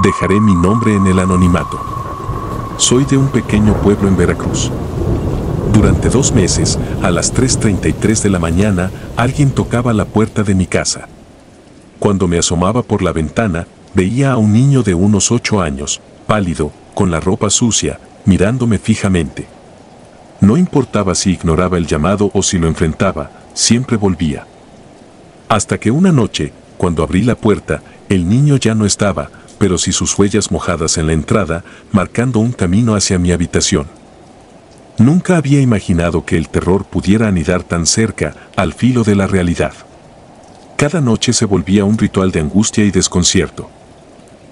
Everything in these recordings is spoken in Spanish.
Dejaré mi nombre en el anonimato. Soy de un pequeño pueblo en Veracruz. Durante 2 meses, a las 3:33 de la mañana, alguien tocaba la puerta de mi casa. Cuando me asomaba por la ventana, veía a un niño de unos 8 años, pálido, con la ropa sucia, mirándome fijamente. No importaba si ignoraba el llamado o si lo enfrentaba, siempre volvía. Hasta que una noche, cuando abrí la puerta, el niño ya no estaba, pero sí sus huellas mojadas en la entrada, marcando un camino hacia mi habitación. Nunca había imaginado que el terror pudiera anidar tan cerca, al filo de la realidad. Cada noche se volvía un ritual de angustia y desconcierto.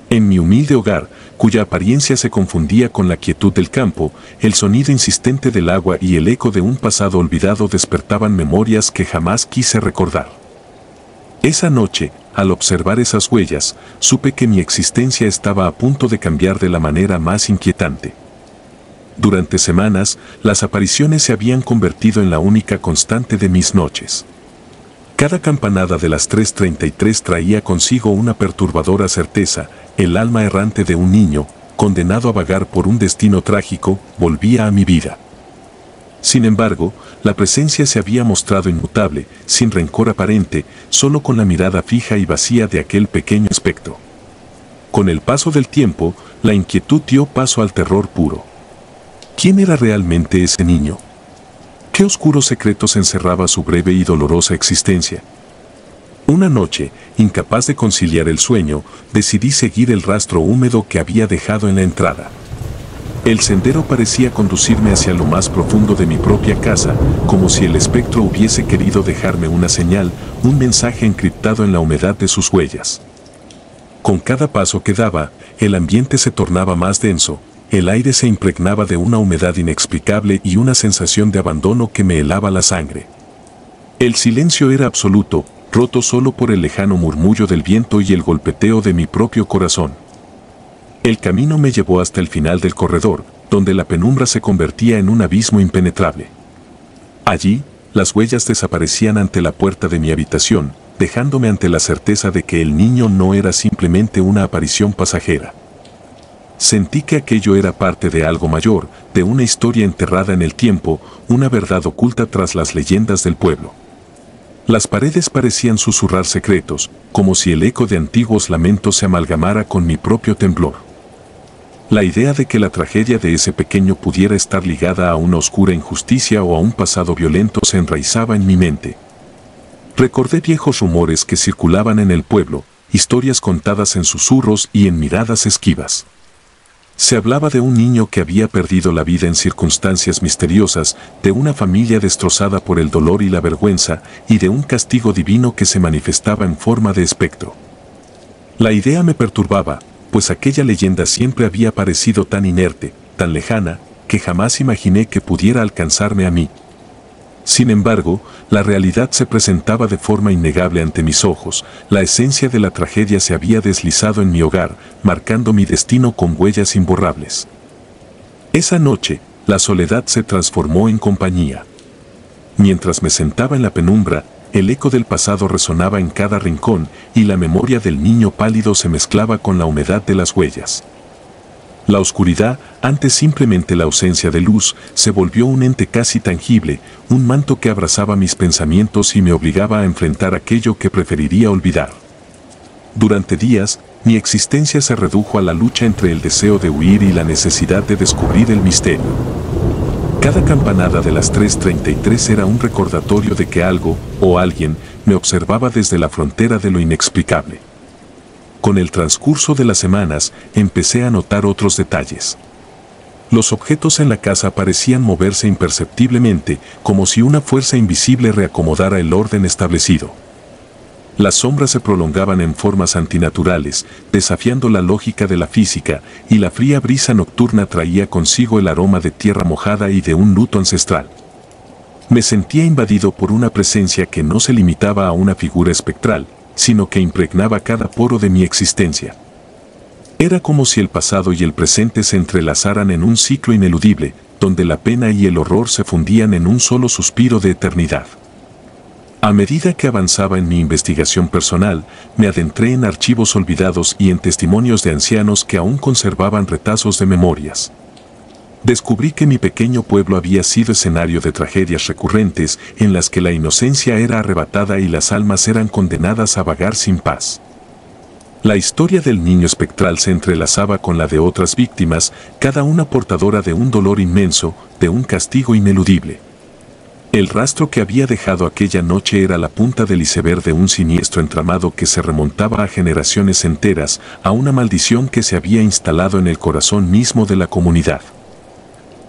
En mi humilde hogar, cuya apariencia se confundía con la quietud del campo, el sonido insistente del agua y el eco de un pasado olvidado despertaban memorias que jamás quise recordar. Esa noche, al observar esas huellas, supe que mi existencia estaba a punto de cambiar de la manera más inquietante. Durante semanas, las apariciones se habían convertido en la única constante de mis noches. Cada campanada de las 3:33 traía consigo una perturbadora certeza: el alma errante de un niño, condenado a vagar por un destino trágico, volvía a mi vida. Sin embargo, la presencia se había mostrado inmutable, sin rencor aparente, solo con la mirada fija y vacía de aquel pequeño espectro. Con el paso del tiempo, la inquietud dio paso al terror puro. ¿Quién era realmente ese niño? ¿Qué oscuros secretos encerraba su breve y dolorosa existencia? Una noche, incapaz de conciliar el sueño, decidí seguir el rastro húmedo que había dejado en la entrada. El sendero parecía conducirme hacia lo más profundo de mi propia casa, como si el espectro hubiese querido dejarme una señal, un mensaje encriptado en la humedad de sus huellas. Con cada paso que daba, el ambiente se tornaba más denso, el aire se impregnaba de una humedad inexplicable y una sensación de abandono que me helaba la sangre. El silencio era absoluto, roto solo por el lejano murmullo del viento y el golpeteo de mi propio corazón. El camino me llevó hasta el final del corredor, donde la penumbra se convertía en un abismo impenetrable. Allí, las huellas desaparecían ante la puerta de mi habitación, dejándome ante la certeza de que el niño no era simplemente una aparición pasajera. Sentí que aquello era parte de algo mayor, de una historia enterrada en el tiempo, una verdad oculta tras las leyendas del pueblo. Las paredes parecían susurrar secretos, como si el eco de antiguos lamentos se amalgamara con mi propio temblor. La idea de que la tragedia de ese pequeño pudiera estar ligada a una oscura injusticia o a un pasado violento se enraizaba en mi mente. Recordé viejos rumores que circulaban en el pueblo, historias contadas en susurros y en miradas esquivas. Se hablaba de un niño que había perdido la vida en circunstancias misteriosas, de una familia destrozada por el dolor y la vergüenza, y de un castigo divino que se manifestaba en forma de espectro. La idea me perturbaba, pues aquella leyenda siempre había parecido tan inerte, tan lejana, que jamás imaginé que pudiera alcanzarme a mí. Sin embargo, la realidad se presentaba de forma innegable ante mis ojos. La esencia de la tragedia se había deslizado en mi hogar, marcando mi destino con huellas imborrables. Esa noche, la soledad se transformó en compañía. Mientras me sentaba en la penumbra, el eco del pasado resonaba en cada rincón y la memoria del niño pálido se mezclaba con la humedad de las huellas. La oscuridad, antes simplemente la ausencia de luz, se volvió un ente casi tangible, un manto que abrazaba mis pensamientos y me obligaba a enfrentar aquello que preferiría olvidar. Durante días, mi existencia se redujo a la lucha entre el deseo de huir y la necesidad de descubrir el misterio. Cada campanada de las 3:33 era un recordatorio de que algo, o alguien, me observaba desde la frontera de lo inexplicable. Con el transcurso de las semanas, empecé a notar otros detalles. Los objetos en la casa parecían moverse imperceptiblemente, como si una fuerza invisible reacomodara el orden establecido. Las sombras se prolongaban en formas antinaturales, desafiando la lógica de la física, y la fría brisa nocturna traía consigo el aroma de tierra mojada y de un luto ancestral. Me sentía invadido por una presencia que no se limitaba a una figura espectral, sino que impregnaba cada poro de mi existencia. Era como si el pasado y el presente se entrelazaran en un ciclo ineludible, donde la pena y el horror se fundían en un solo suspiro de eternidad. A medida que avanzaba en mi investigación personal, me adentré en archivos olvidados y en testimonios de ancianos que aún conservaban retazos de memorias. Descubrí que mi pequeño pueblo había sido escenario de tragedias recurrentes en las que la inocencia era arrebatada y las almas eran condenadas a vagar sin paz. La historia del niño espectral se entrelazaba con la de otras víctimas, cada una portadora de un dolor inmenso, de un castigo ineludible. El rastro que había dejado aquella noche era la punta del iceberg de un siniestro entramado que se remontaba a generaciones enteras, a una maldición que se había instalado en el corazón mismo de la comunidad.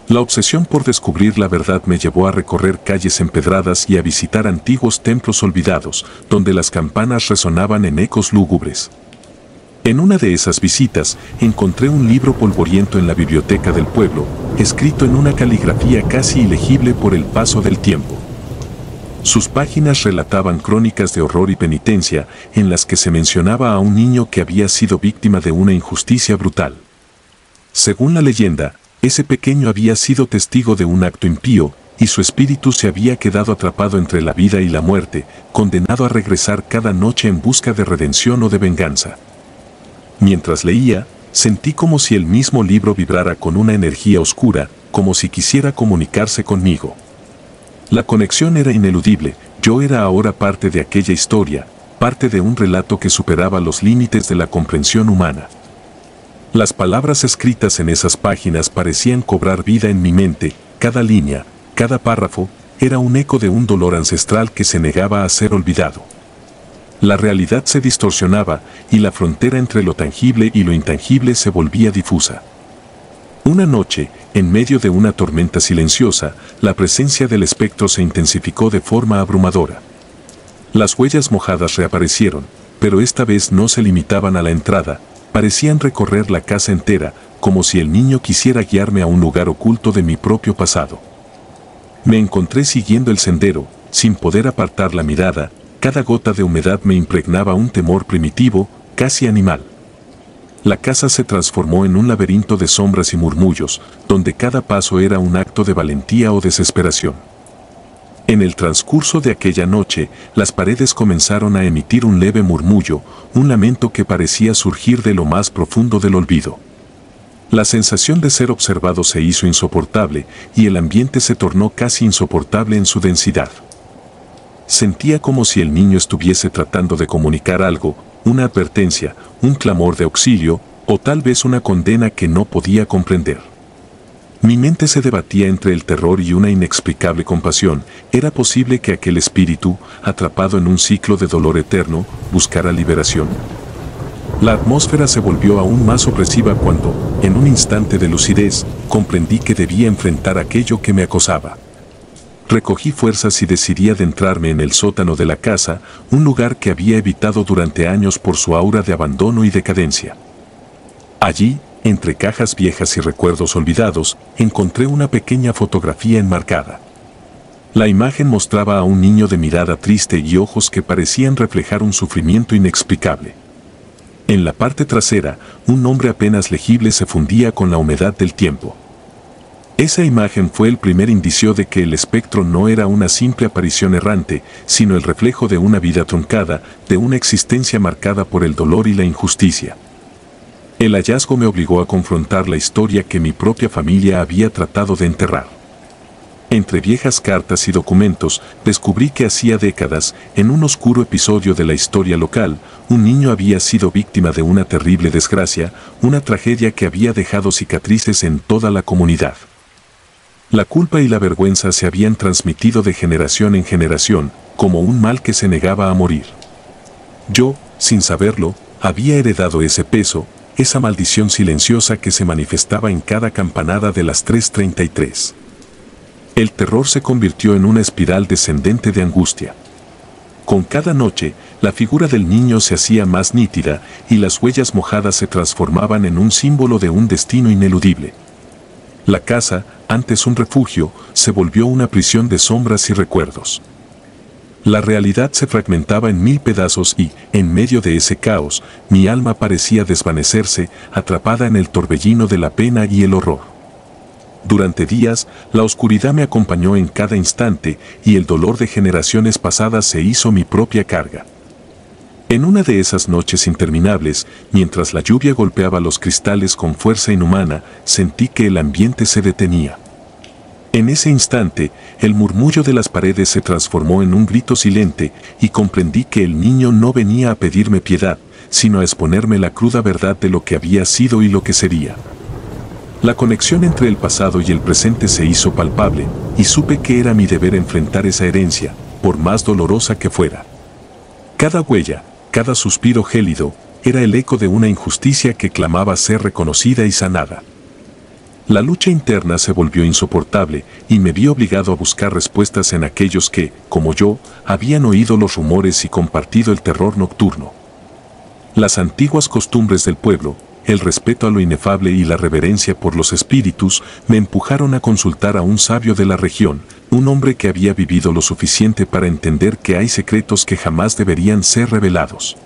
La obsesión por descubrir la verdad me llevó a recorrer calles empedradas y a visitar antiguos templos olvidados, donde las campanas resonaban en ecos lúgubres. En una de esas visitas, encontré un libro polvoriento en la biblioteca del pueblo, escrito en una caligrafía casi ilegible por el paso del tiempo. Sus páginas relataban crónicas de horror y penitencia, en las que se mencionaba a un niño que había sido víctima de una injusticia brutal. Según la leyenda, ese pequeño había sido testigo de un acto impío, y su espíritu se había quedado atrapado entre la vida y la muerte, condenado a regresar cada noche en busca de redención o de venganza. Mientras leía, sentí como si el mismo libro vibrara con una energía oscura, como si quisiera comunicarse conmigo. La conexión era ineludible, yo era ahora parte de aquella historia, parte de un relato que superaba los límites de la comprensión humana. Las palabras escritas en esas páginas parecían cobrar vida en mi mente, cada línea, cada párrafo, era un eco de un dolor ancestral que se negaba a ser olvidado. La realidad se distorsionaba y la frontera entre lo tangible y lo intangible se volvía difusa. Una noche, en medio de una tormenta silenciosa, la presencia del espectro se intensificó de forma abrumadora. Las huellas mojadas reaparecieron, pero esta vez no se limitaban a la entrada, parecían recorrer la casa entera, como si el niño quisiera guiarme a un lugar oculto de mi propio pasado. Me encontré siguiendo el sendero, sin poder apartar la mirada. Cada gota de humedad me impregnaba un temor primitivo, casi animal. La casa se transformó en un laberinto de sombras y murmullos, donde cada paso era un acto de valentía o desesperación. En el transcurso de aquella noche, las paredes comenzaron a emitir un leve murmullo, un lamento que parecía surgir de lo más profundo del olvido. La sensación de ser observado se hizo insoportable, y el ambiente se tornó casi insoportable en su densidad. Sentía como si el niño estuviese tratando de comunicar algo, una advertencia, un clamor de auxilio, o tal vez una condena que no podía comprender. Mi mente se debatía entre el terror y una inexplicable compasión. ¿Era posible que aquel espíritu, atrapado en un ciclo de dolor eterno, buscara liberación? La atmósfera se volvió aún más opresiva cuando, en un instante de lucidez, comprendí que debía enfrentar aquello que me acosaba. Recogí fuerzas y decidí adentrarme en el sótano de la casa, un lugar que había evitado durante años por su aura de abandono y decadencia. Allí, entre cajas viejas y recuerdos olvidados, encontré una pequeña fotografía enmarcada. La imagen mostraba a un niño de mirada triste y ojos que parecían reflejar un sufrimiento inexplicable. En la parte trasera, un nombre apenas legible se fundía con la humedad del tiempo. Esa imagen fue el primer indicio de que el espectro no era una simple aparición errante, sino el reflejo de una vida truncada, de una existencia marcada por el dolor y la injusticia. El hallazgo me obligó a confrontar la historia que mi propia familia había tratado de enterrar. Entre viejas cartas y documentos, descubrí que hacía décadas, en un oscuro episodio de la historia local, un niño había sido víctima de una terrible desgracia, una tragedia que había dejado cicatrices en toda la comunidad. La culpa y la vergüenza se habían transmitido de generación en generación, como un mal que se negaba a morir. Yo, sin saberlo, había heredado ese peso, esa maldición silenciosa que se manifestaba en cada campanada de las 3:33. El terror se convirtió en una espiral descendente de angustia. Con cada noche, la figura del niño se hacía más nítida y las huellas mojadas se transformaban en un símbolo de un destino ineludible. La casa, antes un refugio, se volvió una prisión de sombras y recuerdos. La realidad se fragmentaba en 1000 pedazos y, en medio de ese caos, mi alma parecía desvanecerse, atrapada en el torbellino de la pena y el horror. Durante días, la oscuridad me acompañó en cada instante y el dolor de generaciones pasadas se hizo mi propia carga. En una de esas noches interminables, mientras la lluvia golpeaba los cristales con fuerza inhumana, sentí que el ambiente se detenía. En ese instante, el murmullo de las paredes se transformó en un grito silente y comprendí que el niño no venía a pedirme piedad, sino a exponerme la cruda verdad de lo que había sido y lo que sería. La conexión entre el pasado y el presente se hizo palpable, y supe que era mi deber enfrentar esa herencia, por más dolorosa que fuera. Cada huella, cada suspiro gélido, era el eco de una injusticia que clamaba ser reconocida y sanada. La lucha interna se volvió insoportable y me vi obligado a buscar respuestas en aquellos que, como yo, habían oído los rumores y compartido el terror nocturno. Las antiguas costumbres del pueblo, el respeto a lo inefable y la reverencia por los espíritus me empujaron a consultar a un sabio de la región, un hombre que había vivido lo suficiente para entender que hay secretos que jamás deberían ser revelados.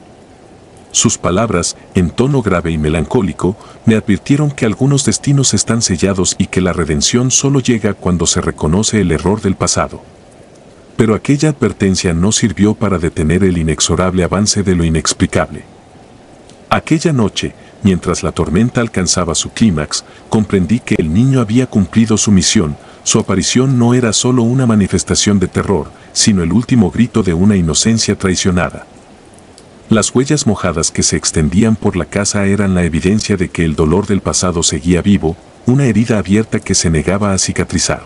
Sus palabras, en tono grave y melancólico, me advirtieron que algunos destinos están sellados y que la redención solo llega cuando se reconoce el error del pasado. Pero aquella advertencia no sirvió para detener el inexorable avance de lo inexplicable. Aquella noche, mientras la tormenta alcanzaba su clímax, comprendí que el niño había cumplido su misión. Su aparición no era solo una manifestación de terror, sino el último grito de una inocencia traicionada. Las huellas mojadas que se extendían por la casa eran la evidencia de que el dolor del pasado seguía vivo, una herida abierta que se negaba a cicatrizar.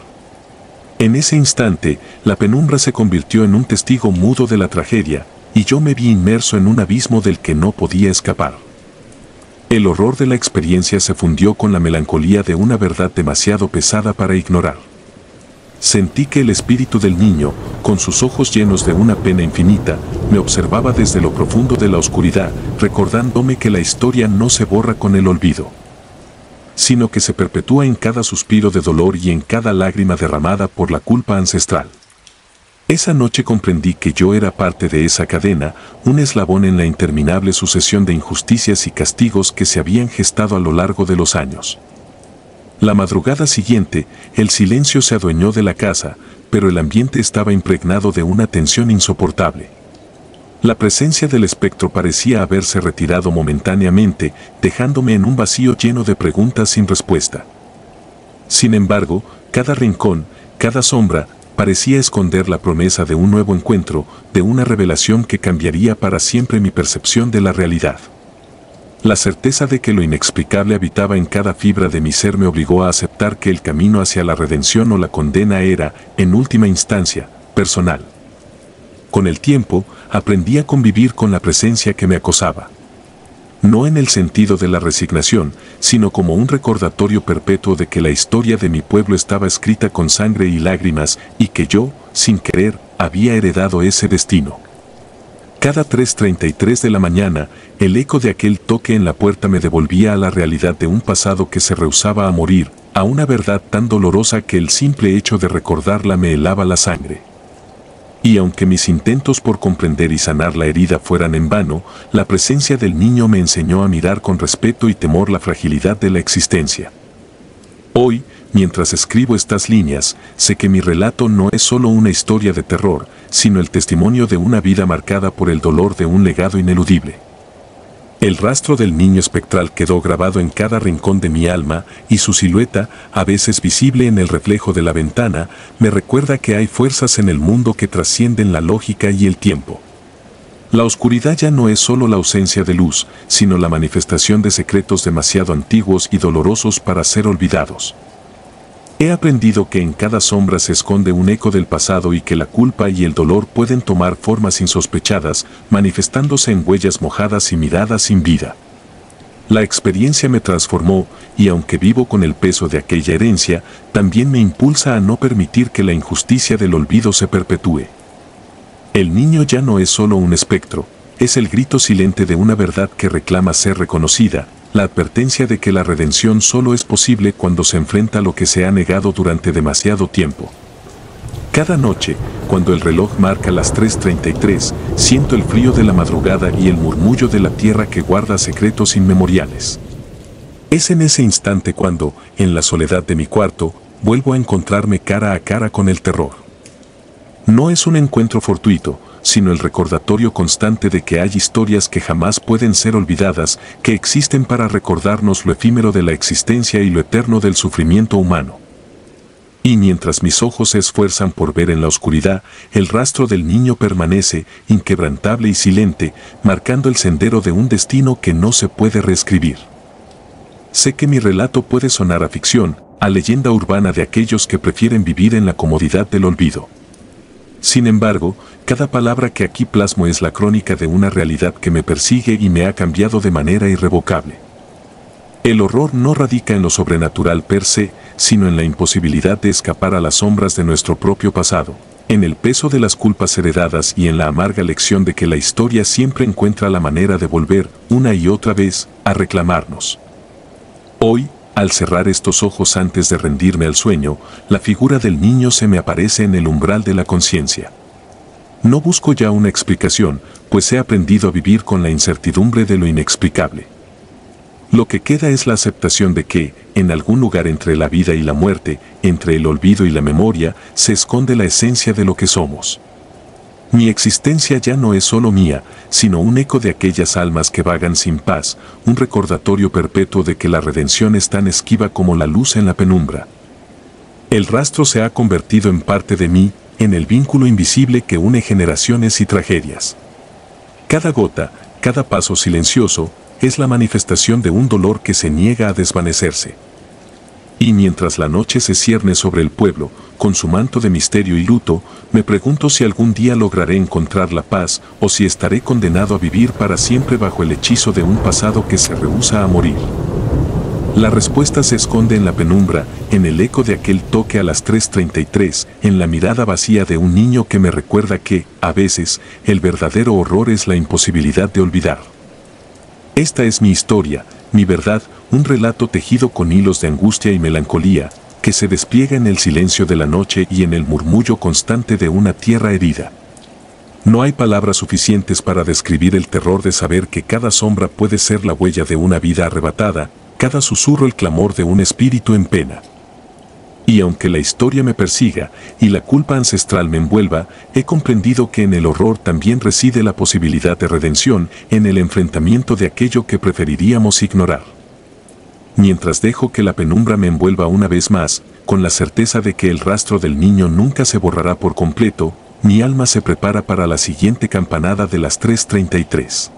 En ese instante, la penumbra se convirtió en un testigo mudo de la tragedia, y yo me vi inmerso en un abismo del que no podía escapar. El horror de la experiencia se fundió con la melancolía de una verdad demasiado pesada para ignorar. Sentí que el espíritu del niño, con sus ojos llenos de una pena infinita, me observaba desde lo profundo de la oscuridad, recordándome que la historia no se borra con el olvido, sino que se perpetúa en cada suspiro de dolor y en cada lágrima derramada por la culpa ancestral. Esa noche comprendí que yo era parte de esa cadena, un eslabón en la interminable sucesión de injusticias y castigos que se habían gestado a lo largo de los años. La madrugada siguiente, el silencio se adueñó de la casa, pero el ambiente estaba impregnado de una tensión insoportable. La presencia del espectro parecía haberse retirado momentáneamente, dejándome en un vacío lleno de preguntas sin respuesta. Sin embargo, cada rincón, cada sombra, parecía esconder la promesa de un nuevo encuentro, de una revelación que cambiaría para siempre mi percepción de la realidad. La certeza de que lo inexplicable habitaba en cada fibra de mi ser me obligó a aceptar que el camino hacia la redención o la condena era, en última instancia, personal. Con el tiempo, aprendí a convivir con la presencia que me acosaba. No en el sentido de la resignación, sino como un recordatorio perpetuo de que la historia de mi pueblo estaba escrita con sangre y lágrimas y que yo, sin querer, había heredado ese destino. Cada 3:33 de la mañana, el eco de aquel toque en la puerta me devolvía a la realidad de un pasado que se rehusaba a morir, a una verdad tan dolorosa que el simple hecho de recordarla me helaba la sangre. Y aunque mis intentos por comprender y sanar la herida fueran en vano, la presencia del niño me enseñó a mirar con respeto y temor la fragilidad de la existencia. Hoy, mientras escribo estas líneas, sé que mi relato no es solo una historia de terror, sino el testimonio de una vida marcada por el dolor de un legado ineludible. El rastro del niño espectral quedó grabado en cada rincón de mi alma y su silueta, a veces visible en el reflejo de la ventana, me recuerda que hay fuerzas en el mundo que trascienden la lógica y el tiempo. La oscuridad ya no es solo la ausencia de luz, sino la manifestación de secretos demasiado antiguos y dolorosos para ser olvidados. He aprendido que en cada sombra se esconde un eco del pasado y que la culpa y el dolor pueden tomar formas insospechadas, manifestándose en huellas mojadas y miradas sin vida. La experiencia me transformó, y aunque vivo con el peso de aquella herencia, también me impulsa a no permitir que la injusticia del olvido se perpetúe. El niño ya no es solo un espectro, es el grito silente de una verdad que reclama ser reconocida, la advertencia de que la redención solo es posible cuando se enfrenta a lo que se ha negado durante demasiado tiempo. Cada noche, cuando el reloj marca las 3:33, siento el frío de la madrugada y el murmullo de la tierra que guarda secretos inmemoriales. Es en ese instante cuando, en la soledad de mi cuarto, vuelvo a encontrarme cara a cara con el terror. No es un encuentro fortuito, sino el recordatorio constante de que hay historias que jamás pueden ser olvidadas, que existen para recordarnos lo efímero de la existencia y lo eterno del sufrimiento humano. Y mientras mis ojos se esfuerzan por ver en la oscuridad, el rastro del niño permanece, inquebrantable y silente, marcando el sendero de un destino que no se puede reescribir. Sé que mi relato puede sonar a ficción, a leyenda urbana de aquellos que prefieren vivir en la comodidad del olvido. Sin embargo, cada palabra que aquí plasmo es la crónica de una realidad que me persigue y me ha cambiado de manera irrevocable. El horror no radica en lo sobrenatural per se, sino en la imposibilidad de escapar a las sombras de nuestro propio pasado, en el peso de las culpas heredadas y en la amarga lección de que la historia siempre encuentra la manera de volver, una y otra vez, a reclamarnos. Hoy, al cerrar estos ojos antes de rendirme al sueño, la figura del niño se me aparece en el umbral de la conciencia. No busco ya una explicación, pues he aprendido a vivir con la incertidumbre de lo inexplicable. Lo que queda es la aceptación de que, en algún lugar entre la vida y la muerte, entre el olvido y la memoria, se esconde la esencia de lo que somos. Mi existencia ya no es solo mía, sino un eco de aquellas almas que vagan sin paz, un recordatorio perpetuo de que la redención es tan esquiva como la luz en la penumbra. El rastro se ha convertido en parte de mí, en el vínculo invisible que une generaciones y tragedias. Cada gota, cada paso silencioso, es la manifestación de un dolor que se niega a desvanecerse. Y mientras la noche se cierne sobre el pueblo, con su manto de misterio y luto, me pregunto si algún día lograré encontrar la paz o si estaré condenado a vivir para siempre bajo el hechizo de un pasado que se rehúsa a morir. La respuesta se esconde en la penumbra, en el eco de aquel toque a las 3:33, en la mirada vacía de un niño que me recuerda que, a veces, el verdadero horror es la imposibilidad de olvidar. Esta es mi historia, mi verdad, un relato tejido con hilos de angustia y melancolía, que se despliega en el silencio de la noche y en el murmullo constante de una tierra herida. No hay palabras suficientes para describir el terror de saber que cada sombra puede ser la huella de una vida arrebatada, cada susurro el clamor de un espíritu en pena. Y aunque la historia me persiga y la culpa ancestral me envuelva, he comprendido que en el horror también reside la posibilidad de redención, en el enfrentamiento de aquello que preferiríamos ignorar. Mientras dejo que la penumbra me envuelva una vez más, con la certeza de que el rastro del niño nunca se borrará por completo, mi alma se prepara para la siguiente campanada de las 3:33.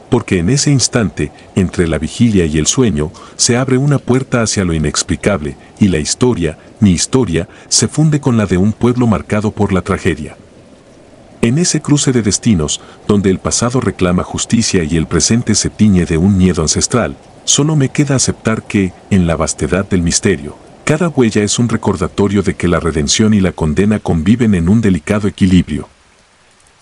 Porque en ese instante, entre la vigilia y el sueño, se abre una puerta hacia lo inexplicable, y la historia, mi historia, se funde con la de un pueblo marcado por la tragedia. En ese cruce de destinos, donde el pasado reclama justicia y el presente se tiñe de un miedo ancestral, solo me queda aceptar que, en la vastedad del misterio, cada huella es un recordatorio de que la redención y la condena conviven en un delicado equilibrio.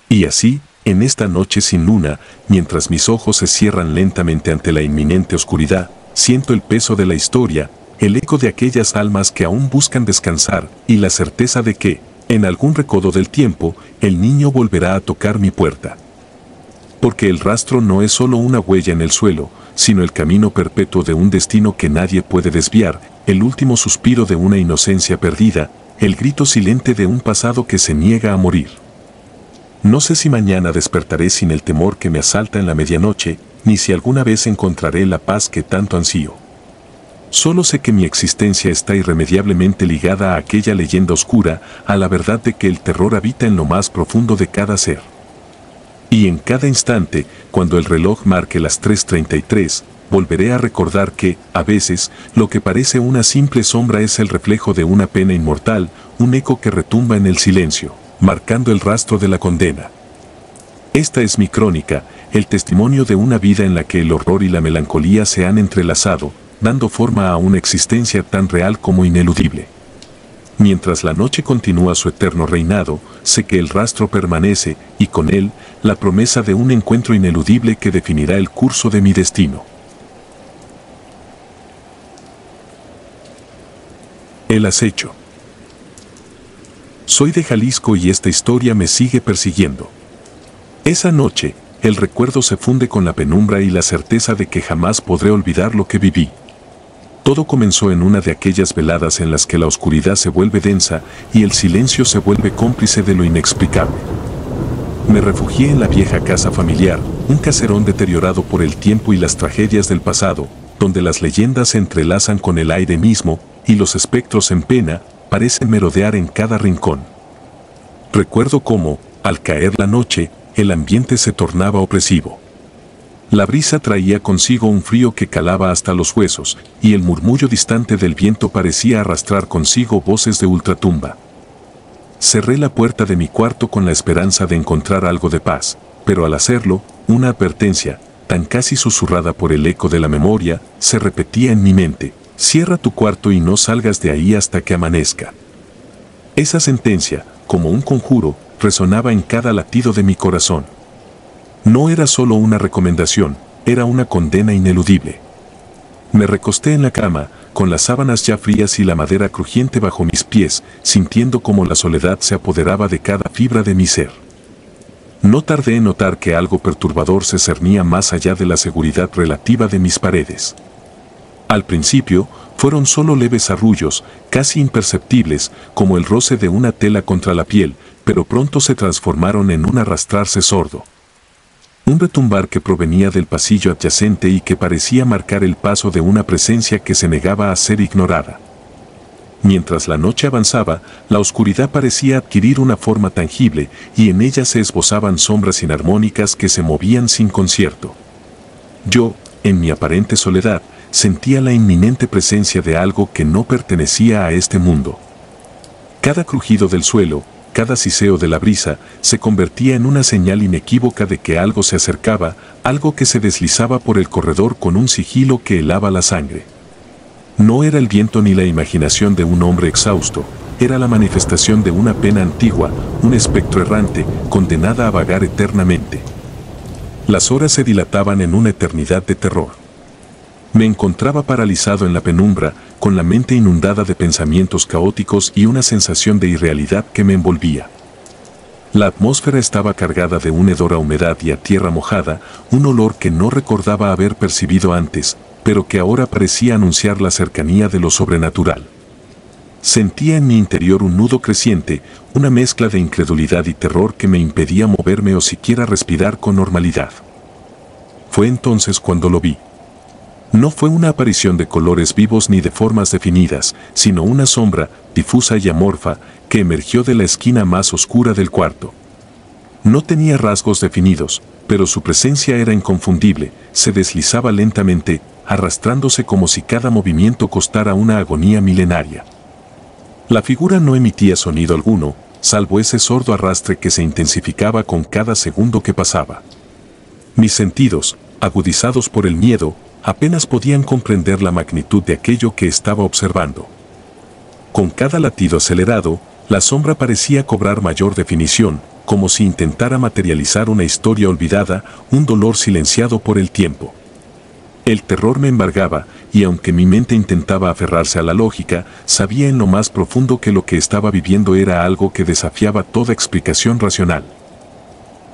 Y así, en esta noche sin luna, mientras mis ojos se cierran lentamente ante la inminente oscuridad, siento el peso de la historia, el eco de aquellas almas que aún buscan descansar y la certeza de que, en algún recodo del tiempo, el niño volverá a tocar mi puerta. Porque el rastro no es solo una huella en el suelo, sino el camino perpetuo de un destino que nadie puede desviar, el último suspiro de una inocencia perdida, el grito silente de un pasado que se niega a morir. No sé si mañana despertaré sin el temor que me asalta en la medianoche, ni si alguna vez encontraré la paz que tanto ansío. Solo sé que mi existencia está irremediablemente ligada a aquella leyenda oscura, a la verdad de que el terror habita en lo más profundo de cada ser. Y en cada instante, cuando el reloj marque las 3:33, volveré a recordar que, a veces, lo que parece una simple sombra es el reflejo de una pena inmortal, un eco que retumba en el silencio, marcando el rastro de la condena. Esta es mi crónica, el testimonio de una vida en la que el horror y la melancolía se han entrelazado, dando forma a una existencia tan real como ineludible. Mientras la noche continúa su eterno reinado, sé que el rastro permanece, y con él, la promesa de un encuentro ineludible que definirá el curso de mi destino. El acecho. Soy de Jalisco y esta historia me sigue persiguiendo. Esa noche, el recuerdo se funde con la penumbra y la certeza de que jamás podré olvidar lo que viví. Todo comenzó en una de aquellas veladas en las que la oscuridad se vuelve densa y el silencio se vuelve cómplice de lo inexplicable. Me refugié en la vieja casa familiar, un caserón deteriorado por el tiempo y las tragedias del pasado, donde las leyendas se entrelazan con el aire mismo y los espectros en pena parecen merodear en cada rincón. Recuerdo cómo, al caer la noche, el ambiente se tornaba opresivo. La brisa traía consigo un frío que calaba hasta los huesos, y el murmullo distante del viento parecía arrastrar consigo voces de ultratumba. Cerré la puerta de mi cuarto con la esperanza de encontrar algo de paz, pero al hacerlo, una advertencia, tan casi susurrada por el eco de la memoria, se repetía en mi mente: cierra tu cuarto y no salgas de ahí hasta que amanezca. Esa sentencia, como un conjuro, resonaba en cada latido de mi corazón. No era solo una recomendación, era una condena ineludible. Me recosté en la cama, con las sábanas ya frías y la madera crujiente bajo mis pies, sintiendo cómo la soledad se apoderaba de cada fibra de mi ser. No tardé en notar que algo perturbador se cernía más allá de la seguridad relativa de mis paredes. Al principio, fueron solo leves arrullos, casi imperceptibles, como el roce de una tela contra la piel, pero pronto se transformaron en un arrastrarse sordo. Un retumbar que provenía del pasillo adyacente y que parecía marcar el paso de una presencia que se negaba a ser ignorada. Mientras la noche avanzaba, la oscuridad parecía adquirir una forma tangible y en ella se esbozaban sombras inarmónicas que se movían sin concierto. Yo, en mi aparente soledad, sentía la inminente presencia de algo que no pertenecía a este mundo. Cada crujido del suelo, cada siseo de la brisa, se convertía en una señal inequívoca de que algo se acercaba, algo que se deslizaba por el corredor con un sigilo que helaba la sangre. No era el viento ni la imaginación de un hombre exhausto, era la manifestación de una pena antigua, un espectro errante, condenada a vagar eternamente. Las horas se dilataban en una eternidad de terror. Me encontraba paralizado en la penumbra, con la mente inundada de pensamientos caóticos y una sensación de irrealidad que me envolvía. La atmósfera estaba cargada de un hedor a humedad y a tierra mojada, un olor que no recordaba haber percibido antes, pero que ahora parecía anunciar la cercanía de lo sobrenatural. Sentía en mi interior un nudo creciente, una mezcla de incredulidad y terror que me impedía moverme o siquiera respirar con normalidad. Fue entonces cuando lo vi. No fue una aparición de colores vivos ni de formas definidas, sino una sombra, difusa y amorfa, que emergió de la esquina más oscura del cuarto. No tenía rasgos definidos, pero su presencia era inconfundible, se deslizaba lentamente, arrastrándose como si cada movimiento costara una agonía milenaria. La figura no emitía sonido alguno, salvo ese sordo arrastre que se intensificaba con cada segundo que pasaba. Mis sentidos, agudizados por el miedo, apenas podían comprender la magnitud de aquello que estaba observando. Con cada latido acelerado, la sombra parecía cobrar mayor definición, como si intentara materializar una historia olvidada, un dolor silenciado por el tiempo. El terror me embargaba, y aunque mi mente intentaba aferrarse a la lógica, sabía en lo más profundo que lo que estaba viviendo era algo que desafiaba toda explicación racional.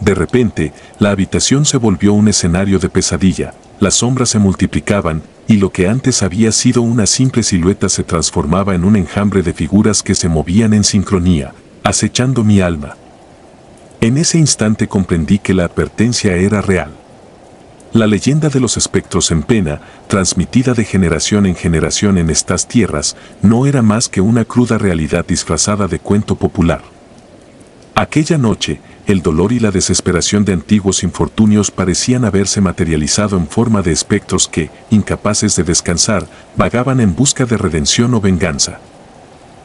De repente, la habitación se volvió un escenario de pesadilla, las sombras se multiplicaban, y lo que antes había sido una simple silueta se transformaba en un enjambre de figuras que se movían en sincronía, acechando mi alma. En ese instante comprendí que la advertencia era real. La leyenda de los espectros en pena, transmitida de generación en generación en estas tierras, no era más que una cruda realidad disfrazada de cuento popular. Aquella noche, el dolor y la desesperación de antiguos infortunios parecían haberse materializado en forma de espectros que, incapaces de descansar, vagaban en busca de redención o venganza.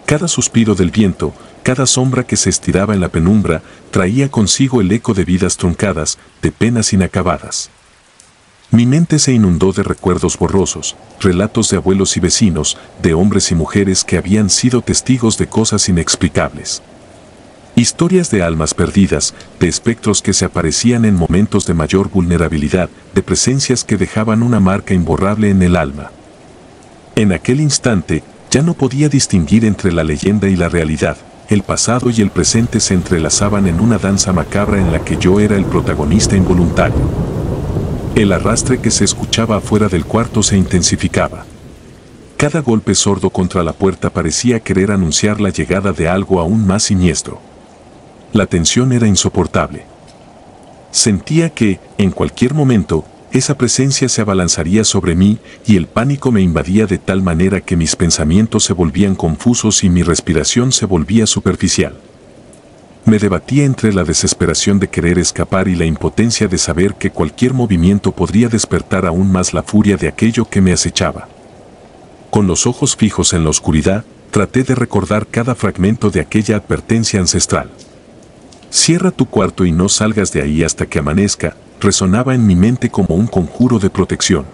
Cada suspiro del viento, cada sombra que se estiraba en la penumbra, traía consigo el eco de vidas truncadas, de penas inacabadas. Mi mente se inundó de recuerdos borrosos, relatos de abuelos y vecinos, de hombres y mujeres que habían sido testigos de cosas inexplicables. Historias de almas perdidas, de espectros que se aparecían en momentos de mayor vulnerabilidad, de presencias que dejaban una marca imborrable en el alma. En aquel instante, ya no podía distinguir entre la leyenda y la realidad, el pasado y el presente se entrelazaban en una danza macabra en la que yo era el protagonista involuntario. El arrastre que se escuchaba afuera del cuarto se intensificaba. Cada golpe sordo contra la puerta parecía querer anunciar la llegada de algo aún más siniestro. La tensión era insoportable. Sentía que, en cualquier momento, esa presencia se abalanzaría sobre mí y el pánico me invadía de tal manera que mis pensamientos se volvían confusos y mi respiración se volvía superficial. Me debatía entre la desesperación de querer escapar y la impotencia de saber que cualquier movimiento podría despertar aún más la furia de aquello que me acechaba. Con los ojos fijos en la oscuridad, traté de recordar cada fragmento de aquella advertencia ancestral. Cierra tu cuarto y no salgas de ahí hasta que amanezca, resonaba en mi mente como un conjuro de protección.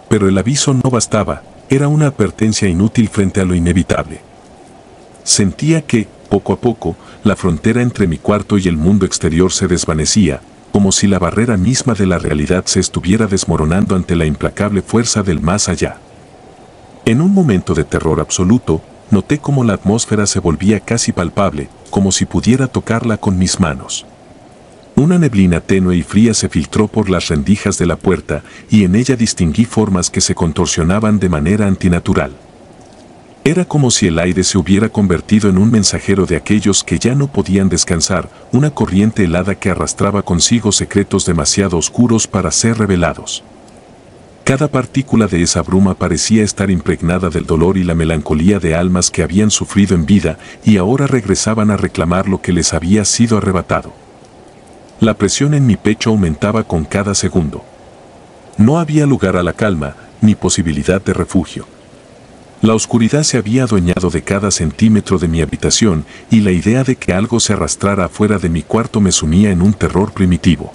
Pero el aviso no bastaba, era una advertencia inútil frente a lo inevitable. Sentía que, poco a poco, la frontera entre mi cuarto y el mundo exterior se desvanecía, como si la barrera misma de la realidad se estuviera desmoronando ante la implacable fuerza del más allá. En un momento de terror absoluto, noté cómo la atmósfera se volvía casi palpable, como si pudiera tocarla con mis manos. Una neblina tenue y fría se filtró por las rendijas de la puerta y en ella distinguí formas que se contorsionaban de manera antinatural. Era como si el aire se hubiera convertido en un mensajero de aquellos que ya no podían descansar, una corriente helada que arrastraba consigo secretos demasiado oscuros para ser revelados. Cada partícula de esa bruma parecía estar impregnada del dolor y la melancolía de almas que habían sufrido en vida y ahora regresaban a reclamar lo que les había sido arrebatado. La presión en mi pecho aumentaba con cada segundo. No había lugar a la calma, ni posibilidad de refugio. La oscuridad se había adueñado de cada centímetro de mi habitación y la idea de que algo se arrastrara afuera de mi cuarto me sumía en un terror primitivo.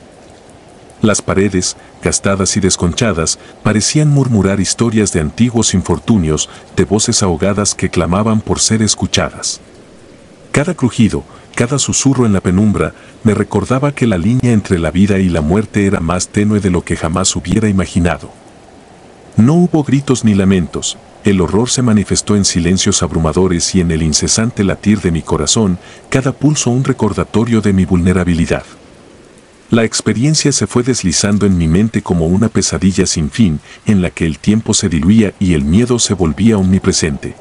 Las paredes, gastadas y desconchadas, parecían murmurar historias de antiguos infortunios, de voces ahogadas que clamaban por ser escuchadas. Cada crujido, cada susurro en la penumbra, me recordaba que la línea entre la vida y la muerte era más tenue de lo que jamás hubiera imaginado. No hubo gritos ni lamentos, el horror se manifestó en silencios abrumadores y en el incesante latir de mi corazón, cada pulso un recordatorio de mi vulnerabilidad. La experiencia se fue deslizando en mi mente como una pesadilla sin fin, en la que el tiempo se diluía y el miedo se volvía omnipresente.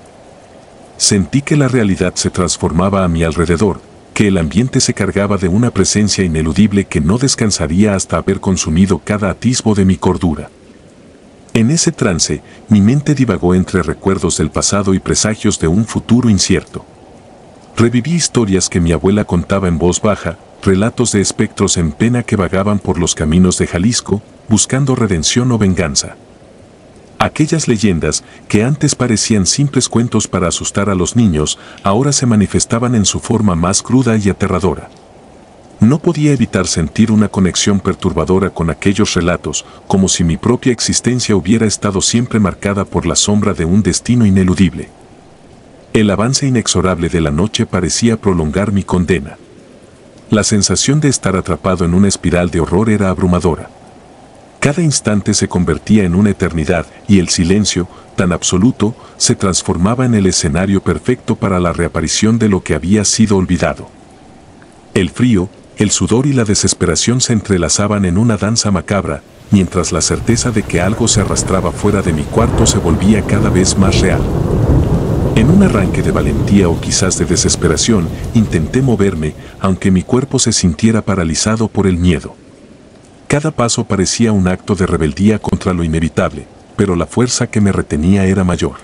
Sentí que la realidad se transformaba a mi alrededor, que el ambiente se cargaba de una presencia ineludible que no descansaría hasta haber consumido cada atisbo de mi cordura. En ese trance, mi mente divagó entre recuerdos del pasado y presagios de un futuro incierto. Reviví historias que mi abuela contaba en voz baja, relatos de espectros en pena que vagaban por los caminos de Jalisco, buscando redención o venganza. Aquellas leyendas, que antes parecían simples cuentos para asustar a los niños, ahora se manifestaban en su forma más cruda y aterradora. No podía evitar sentir una conexión perturbadora con aquellos relatos, como si mi propia existencia hubiera estado siempre marcada por la sombra de un destino ineludible. El avance inexorable de la noche parecía prolongar mi condena. La sensación de estar atrapado en una espiral de horror era abrumadora. Cada instante se convertía en una eternidad y el silencio, tan absoluto, se transformaba en el escenario perfecto para la reaparición de lo que había sido olvidado. El frío, el sudor y la desesperación se entrelazaban en una danza macabra, mientras la certeza de que algo se arrastraba fuera de mi cuarto se volvía cada vez más real. En un arranque de valentía o quizás de desesperación, intenté moverme, aunque mi cuerpo se sintiera paralizado por el miedo. Cada paso parecía un acto de rebeldía contra lo inevitable, pero la fuerza que me retenía era mayor.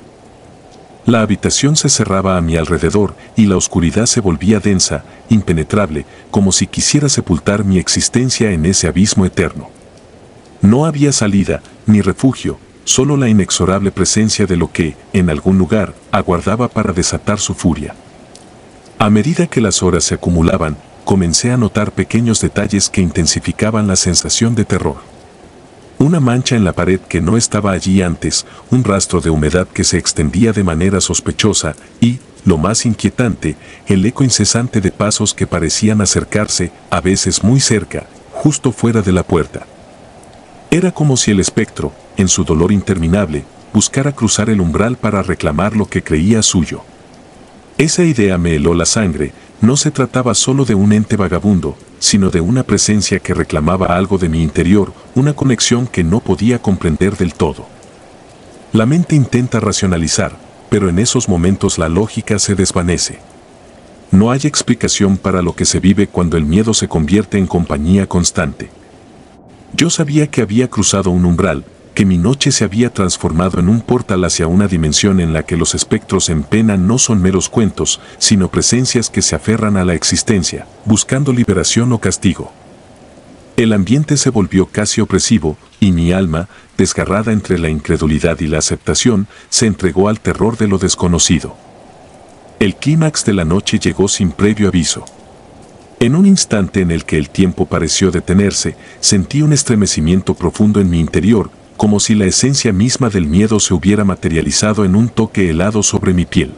La habitación se cerraba a mi alrededor y la oscuridad se volvía densa, impenetrable, como si quisiera sepultar mi existencia en ese abismo eterno. No había salida, ni refugio, solo la inexorable presencia de lo que, en algún lugar, aguardaba para desatar su furia. A medida que las horas se acumulaban, comencé a notar pequeños detalles que intensificaban la sensación de terror. Una mancha en la pared que no estaba allí antes, un rastro de humedad que se extendía de manera sospechosa y, lo más inquietante, el eco incesante de pasos que parecían acercarse, a veces muy cerca, justo fuera de la puerta. Era como si el espectro, en su dolor interminable, buscara cruzar el umbral para reclamar lo que creía suyo. Esa idea me heló la sangre. No se trataba solo de un ente vagabundo, sino de una presencia que reclamaba algo de mi interior, una conexión que no podía comprender del todo. La mente intenta racionalizar, pero en esos momentos la lógica se desvanece. No hay explicación para lo que se vive cuando el miedo se convierte en compañía constante. Yo sabía que había cruzado un umbral, que mi noche se había transformado en un portal hacia una dimensión en la que los espectros en pena no son meros cuentos, sino presencias que se aferran a la existencia, buscando liberación o castigo. El ambiente se volvió casi opresivo, y mi alma, desgarrada entre la incredulidad y la aceptación, se entregó al terror de lo desconocido. El clímax de la noche llegó sin previo aviso. En un instante en el que el tiempo pareció detenerse, sentí un estremecimiento profundo en mi interior, como si la esencia misma del miedo se hubiera materializado en un toque helado sobre mi piel.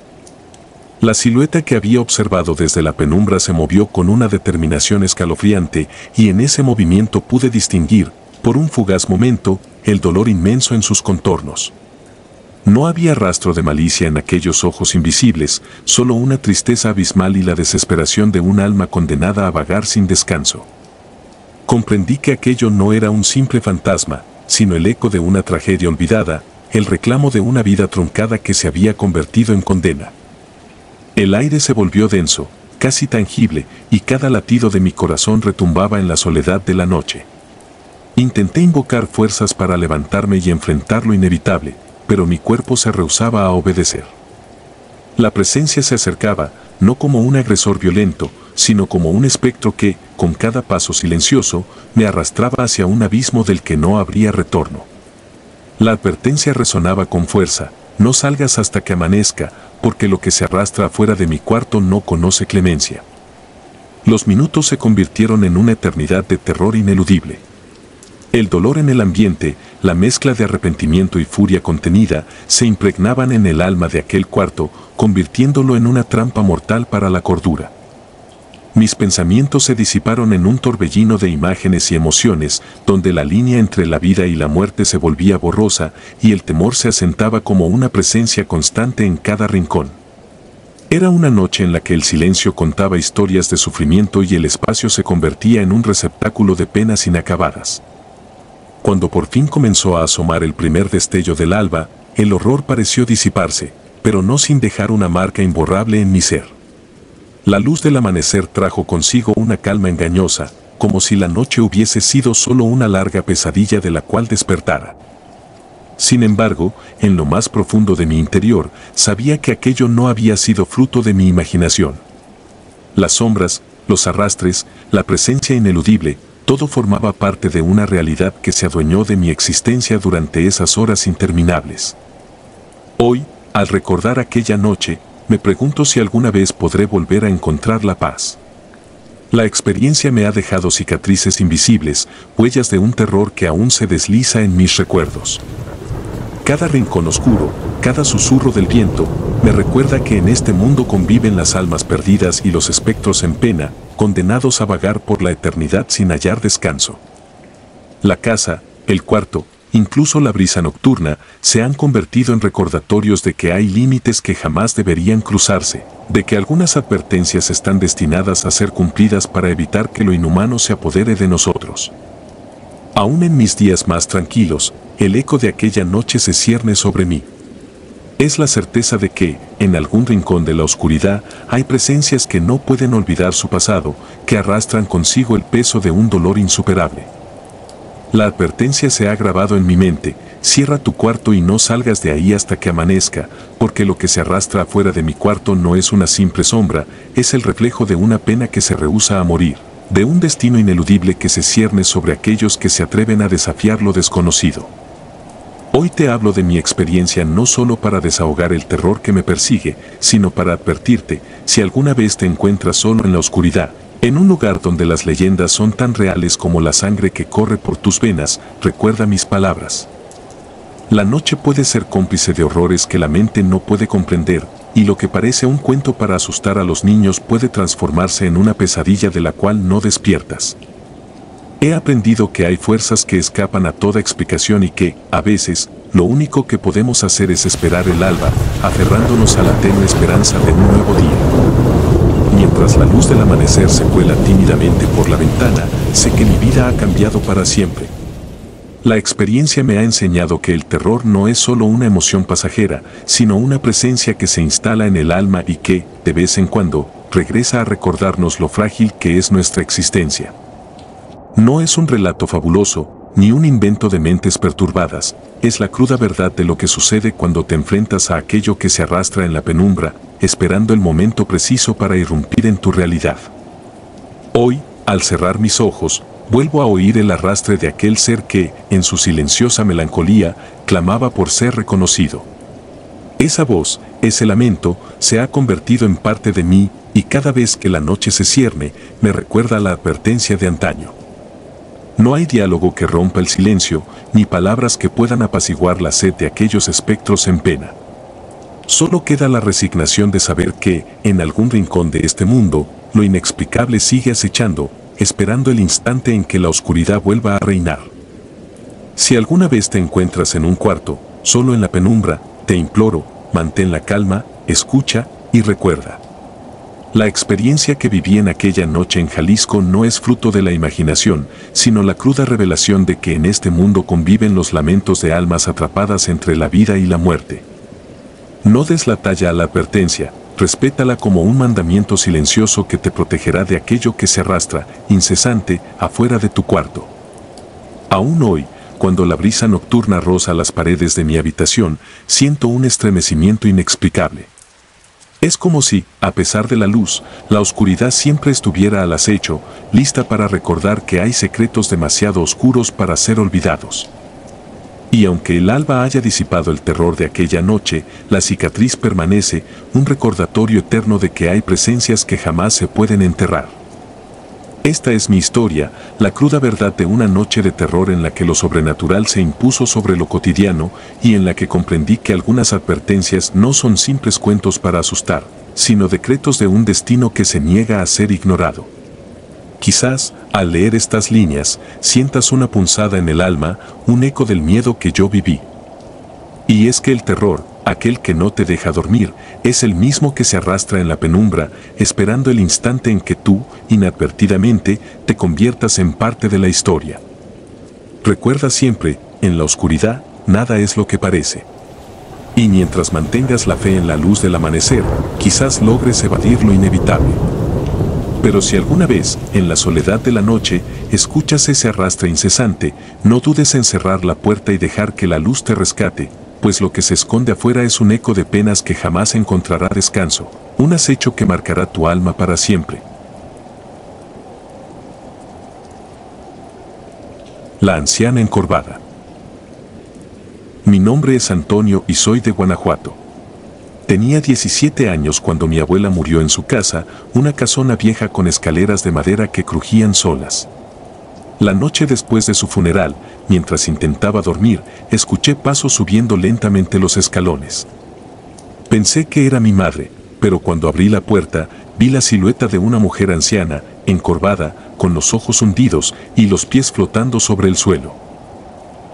La silueta que había observado desde la penumbra se movió con una determinación escalofriante, y en ese movimiento pude distinguir, por un fugaz momento, el dolor inmenso en sus contornos. No había rastro de malicia en aquellos ojos invisibles, solo una tristeza abismal y la desesperación de un alma condenada a vagar sin descanso. Comprendí que aquello no era un simple fantasma, sino el eco de una tragedia olvidada, el reclamo de una vida truncada que se había convertido en condena. El aire se volvió denso, casi tangible, y cada latido de mi corazón retumbaba en la soledad de la noche. Intenté invocar fuerzas para levantarme y enfrentar lo inevitable, pero mi cuerpo se rehusaba a obedecer. La presencia se acercaba, no como un agresor violento, sino como un espectro que, con cada paso silencioso, me arrastraba hacia un abismo del que no habría retorno. La advertencia resonaba con fuerza: no salgas hasta que amanezca, porque lo que se arrastra afuera de mi cuarto no conoce clemencia. Los minutos se convirtieron en una eternidad de terror ineludible. El dolor en el ambiente, la mezcla de arrepentimiento y furia contenida, se impregnaban en el alma de aquel cuarto, convirtiéndolo en una trampa mortal para la cordura. Mis pensamientos se disiparon en un torbellino de imágenes y emociones, donde la línea entre la vida y la muerte se volvía borrosa, y el temor se asentaba como una presencia constante en cada rincón. Era una noche en la que el silencio contaba historias de sufrimiento y el espacio se convertía en un receptáculo de penas inacabadas. Cuando por fin comenzó a asomar el primer destello del alba, el horror pareció disiparse, pero no sin dejar una marca imborrable en mi ser. La luz del amanecer trajo consigo una calma engañosa, como si la noche hubiese sido solo una larga pesadilla de la cual despertara. Sin embargo, en lo más profundo de mi interior, sabía que aquello no había sido fruto de mi imaginación. Las sombras, los arrastres, la presencia ineludible, todo formaba parte de una realidad que se adueñó de mi existencia durante esas horas interminables. Hoy, al recordar aquella noche, me pregunto si alguna vez podré volver a encontrar la paz. La experiencia me ha dejado cicatrices invisibles, huellas de un terror que aún se desliza en mis recuerdos. Cada rincón oscuro, cada susurro del viento, me recuerda que en este mundo conviven las almas perdidas y los espectros en pena, condenados a vagar por la eternidad sin hallar descanso. La casa, el cuarto, incluso la brisa nocturna, se han convertido en recordatorios de que hay límites que jamás deberían cruzarse, de que algunas advertencias están destinadas a ser cumplidas para evitar que lo inhumano se apodere de nosotros. Aún en mis días más tranquilos, el eco de aquella noche se cierne sobre mí. Es la certeza de que, en algún rincón de la oscuridad, hay presencias que no pueden olvidar su pasado, que arrastran consigo el peso de un dolor insuperable. La advertencia se ha grabado en mi mente: cierra tu cuarto y no salgas de ahí hasta que amanezca, porque lo que se arrastra afuera de mi cuarto no es una simple sombra, es el reflejo de una pena que se rehúsa a morir, de un destino ineludible que se cierne sobre aquellos que se atreven a desafiar lo desconocido. Hoy te hablo de mi experiencia no solo para desahogar el terror que me persigue, sino para advertirte: si alguna vez te encuentras solo en la oscuridad, en un lugar donde las leyendas son tan reales como la sangre que corre por tus venas, recuerda mis palabras. La noche puede ser cómplice de horrores que la mente no puede comprender, y lo que parece un cuento para asustar a los niños puede transformarse en una pesadilla de la cual no despiertas. He aprendido que hay fuerzas que escapan a toda explicación y que, a veces, lo único que podemos hacer es esperar el alba, aferrándonos a la tenue esperanza de un nuevo día. Mientras la luz del amanecer se cuela tímidamente por la ventana, sé que mi vida ha cambiado para siempre. La experiencia me ha enseñado que el terror no es solo una emoción pasajera, sino una presencia que se instala en el alma y que, de vez en cuando, regresa a recordarnos lo frágil que es nuestra existencia. No es un relato fabuloso, ni un invento de mentes perturbadas, es la cruda verdad de lo que sucede cuando te enfrentas a aquello que se arrastra en la penumbra, esperando el momento preciso para irrumpir en tu realidad. Hoy, al cerrar mis ojos, vuelvo a oír el arrastre de aquel ser que, en su silenciosa melancolía, clamaba por ser reconocido. Esa voz, ese lamento, se ha convertido en parte de mí, y cada vez que la noche se cierne, me recuerda la advertencia de antaño. No hay diálogo que rompa el silencio, ni palabras que puedan apaciguar la sed de aquellos espectros en pena. Solo queda la resignación de saber que, en algún rincón de este mundo, lo inexplicable sigue acechando, esperando el instante en que la oscuridad vuelva a reinar. Si alguna vez te encuentras en un cuarto, solo en la penumbra, te imploro, mantén la calma, escucha y recuerda. La experiencia que viví en aquella noche en Jalisco no es fruto de la imaginación, sino la cruda revelación de que en este mundo conviven los lamentos de almas atrapadas entre la vida y la muerte. No des la talla a la advertencia, respétala como un mandamiento silencioso que te protegerá de aquello que se arrastra, incesante, afuera de tu cuarto. Aún hoy, cuando la brisa nocturna roza las paredes de mi habitación, siento un estremecimiento inexplicable. Es como si, a pesar de la luz, la oscuridad siempre estuviera al acecho, lista para recordar que hay secretos demasiado oscuros para ser olvidados. Y aunque el alba haya disipado el terror de aquella noche, la cicatriz permanece, un recordatorio eterno de que hay presencias que jamás se pueden enterrar. Esta es mi historia, la cruda verdad de una noche de terror en la que lo sobrenatural se impuso sobre lo cotidiano y en la que comprendí que algunas advertencias no son simples cuentos para asustar, sino decretos de un destino que se niega a ser ignorado. Quizás, al leer estas líneas, sientas una punzada en el alma, un eco del miedo que yo viví. Y es que el terror, aquel que no te deja dormir, es el mismo que se arrastra en la penumbra, esperando el instante en que tú, inadvertidamente, te conviertas en parte de la historia. Recuerda siempre, en la oscuridad, nada es lo que parece. Y mientras mantengas la fe en la luz del amanecer, quizás logres evadir lo inevitable. Pero si alguna vez, en la soledad de la noche, escuchas ese arrastre incesante, no dudes en cerrar la puerta y dejar que la luz te rescate, pues lo que se esconde afuera es un eco de penas que jamás encontrará descanso, un acecho que marcará tu alma para siempre. La anciana encorvada. Mi nombre es Antonio y soy de Guanajuato. Tenía 17 años cuando mi abuela murió en su casa, una casona vieja con escaleras de madera que crujían solas. La noche después de su funeral, mientras intentaba dormir, escuché pasos subiendo lentamente los escalones. Pensé que era mi madre, pero cuando abrí la puerta, vi la silueta de una mujer anciana, encorvada, con los ojos hundidos y los pies flotando sobre el suelo.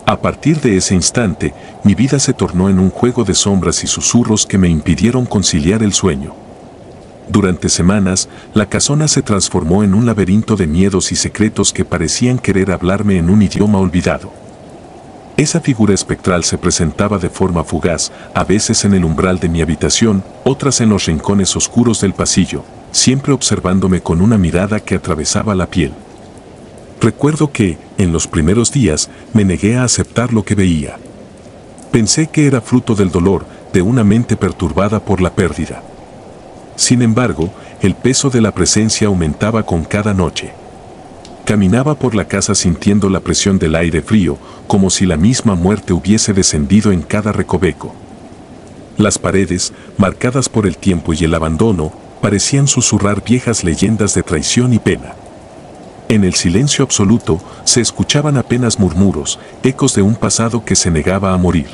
A partir de ese instante, mi vida se tornó en un juego de sombras y susurros que me impidieron conciliar el sueño. Durante semanas, la casona se transformó en un laberinto de miedos y secretos que parecían querer hablarme en un idioma olvidado. Esa figura espectral se presentaba de forma fugaz, a veces en el umbral de mi habitación, otras en los rincones oscuros del pasillo, siempre observándome con una mirada que atravesaba la piel. Recuerdo que, en los primeros días, me negué a aceptar lo que veía. Pensé que era fruto del dolor, de una mente perturbada por la pérdida. Sin embargo, el peso de la presencia aumentaba con cada noche. Caminaba por la casa sintiendo la presión del aire frío, como si la misma muerte hubiese descendido en cada recoveco. Las paredes, marcadas por el tiempo y el abandono, parecían susurrar viejas leyendas de traición y pena. En el silencio absoluto, se escuchaban apenas murmuros, ecos de un pasado que se negaba a morir.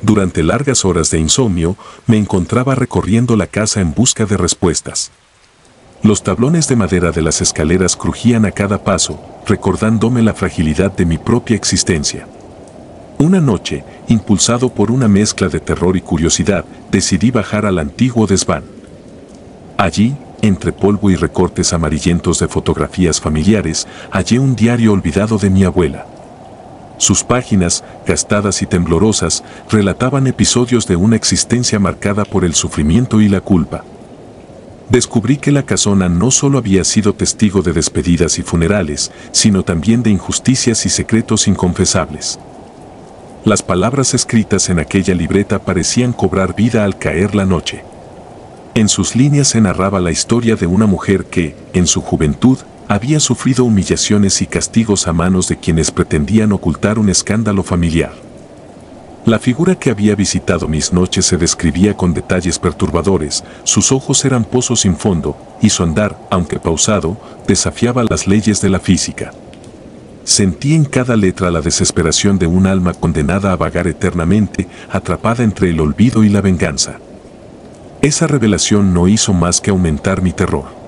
Durante largas horas de insomnio, me encontraba recorriendo la casa en busca de respuestas. Los tablones de madera de las escaleras crujían a cada paso, recordándome la fragilidad de mi propia existencia. Una noche, impulsado por una mezcla de terror y curiosidad, decidí bajar al antiguo desván. Allí, entre polvo y recortes amarillentos de fotografías familiares, hallé un diario olvidado de mi abuela. Sus páginas, gastadas y temblorosas, relataban episodios de una existencia marcada por el sufrimiento y la culpa. Descubrí que la casona no solo había sido testigo de despedidas y funerales, sino también de injusticias y secretos inconfesables. Las palabras escritas en aquella libreta parecían cobrar vida al caer la noche. En sus líneas se narraba la historia de una mujer que, en su juventud, había sufrido humillaciones y castigos a manos de quienes pretendían ocultar un escándalo familiar. La figura que había visitado mis noches se describía con detalles perturbadores, sus ojos eran pozos sin fondo, y su andar, aunque pausado, desafiaba las leyes de la física. Sentí en cada letra la desesperación de un alma condenada a vagar eternamente, atrapada entre el olvido y la venganza. Esa revelación no hizo más que aumentar mi terror.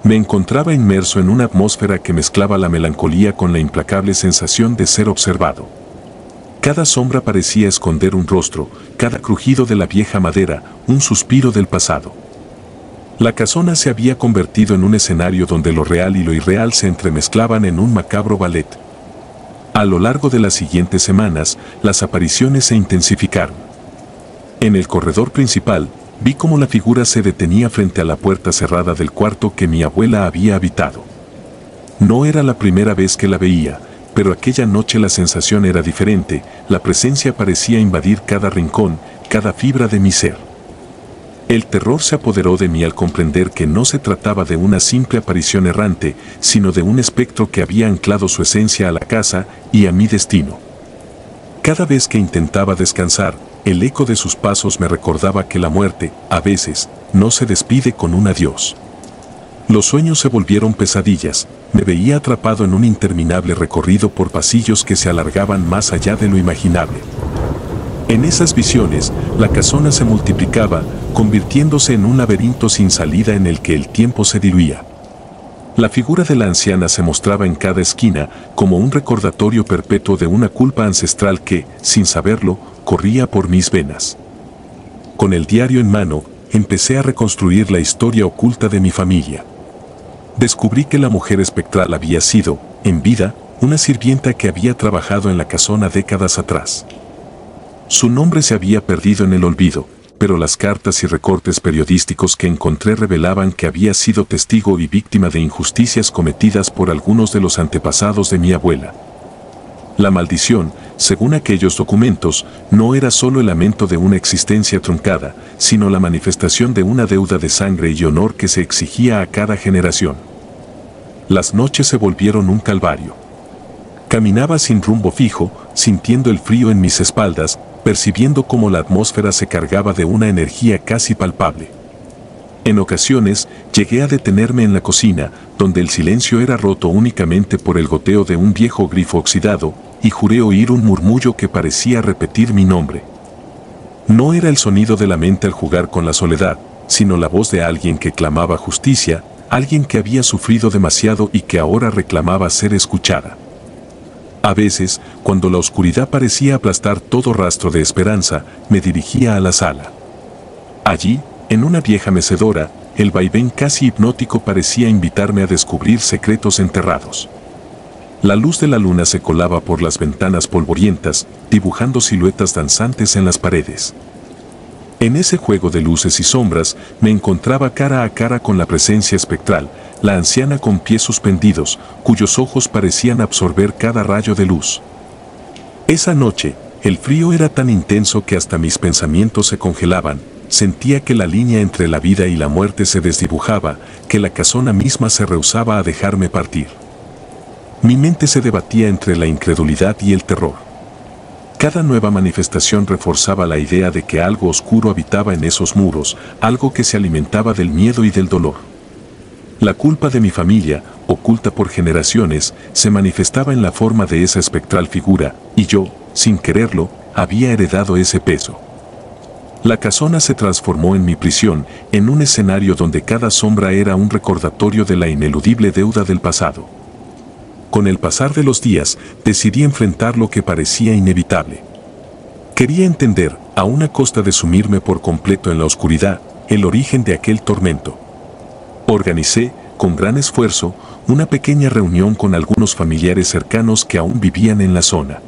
Me encontraba inmerso en una atmósfera que mezclaba la melancolía con la implacable sensación de ser observado. Cada sombra parecía esconder un rostro, cada crujido de la vieja madera, un suspiro del pasado. La casona se había convertido en un escenario donde lo real y lo irreal se entremezclaban en un macabro ballet. A lo largo de las siguientes semanas, las apariciones se intensificaron. En el corredor principal, vi cómo la figura se detenía frente a la puerta cerrada del cuarto que mi abuela había habitado. No era la primera vez que la veía, pero aquella noche la sensación era diferente, la presencia parecía invadir cada rincón, cada fibra de mi ser. El terror se apoderó de mí al comprender que no se trataba de una simple aparición errante, sino de un espectro que había anclado su esencia a la casa y a mi destino. Cada vez que intentaba descansar, el eco de sus pasos me recordaba que la muerte, a veces, no se despide con un adiós. Los sueños se volvieron pesadillas, me veía atrapado en un interminable recorrido por pasillos que se alargaban más allá de lo imaginable. En esas visiones, la casona se multiplicaba, convirtiéndose en un laberinto sin salida en el que el tiempo se diluía. La figura de la anciana se mostraba en cada esquina como un recordatorio perpetuo de una culpa ancestral que, sin saberlo, corría por mis venas. Con el diario en mano, empecé a reconstruir la historia oculta de mi familia. Descubrí que la mujer espectral había sido, en vida, una sirvienta que había trabajado en la casona décadas atrás. Su nombre se había perdido en el olvido, pero las cartas y recortes periodísticos que encontré revelaban que había sido testigo y víctima de injusticias cometidas por algunos de los antepasados de mi abuela. La maldición, según aquellos documentos, no era solo el lamento de una existencia truncada, sino la manifestación de una deuda de sangre y honor que se exigía a cada generación. Las noches se volvieron un calvario. Caminaba sin rumbo fijo, sintiendo el frío en mis espaldas, percibiendo cómo la atmósfera se cargaba de una energía casi palpable. En ocasiones, llegué a detenerme en la cocina, donde el silencio era roto únicamente por el goteo de un viejo grifo oxidado, y juré oír un murmullo que parecía repetir mi nombre. No era el sonido de la mente al jugar con la soledad, sino la voz de alguien que clamaba justicia, alguien que había sufrido demasiado y que ahora reclamaba ser escuchada. A veces, cuando la oscuridad parecía aplastar todo rastro de esperanza, me dirigía a la sala. Allí, en una vieja mecedora, el vaivén casi hipnótico parecía invitarme a descubrir secretos enterrados. La luz de la luna se colaba por las ventanas polvorientas, dibujando siluetas danzantes en las paredes. En ese juego de luces y sombras, me encontraba cara a cara con la presencia espectral, la anciana con pies suspendidos, cuyos ojos parecían absorber cada rayo de luz. Esa noche, el frío era tan intenso que hasta mis pensamientos se congelaban, sentía que la línea entre la vida y la muerte se desdibujaba, que la casona misma se rehusaba a dejarme partir. Mi mente se debatía entre la incredulidad y el terror. Cada nueva manifestación reforzaba la idea de que algo oscuro habitaba en esos muros, algo que se alimentaba del miedo y del dolor. La culpa de mi familia, oculta por generaciones, se manifestaba en la forma de esa espectral figura, y yo, sin quererlo, había heredado ese peso. La casona se transformó en mi prisión, en un escenario donde cada sombra era un recordatorio de la ineludible deuda del pasado. Con el pasar de los días, decidí enfrentar lo que parecía inevitable. Quería entender, a una costa de sumirme por completo en la oscuridad, el origen de aquel tormento. Organicé, con gran esfuerzo, una pequeña reunión con algunos familiares cercanos que aún vivían en la zona.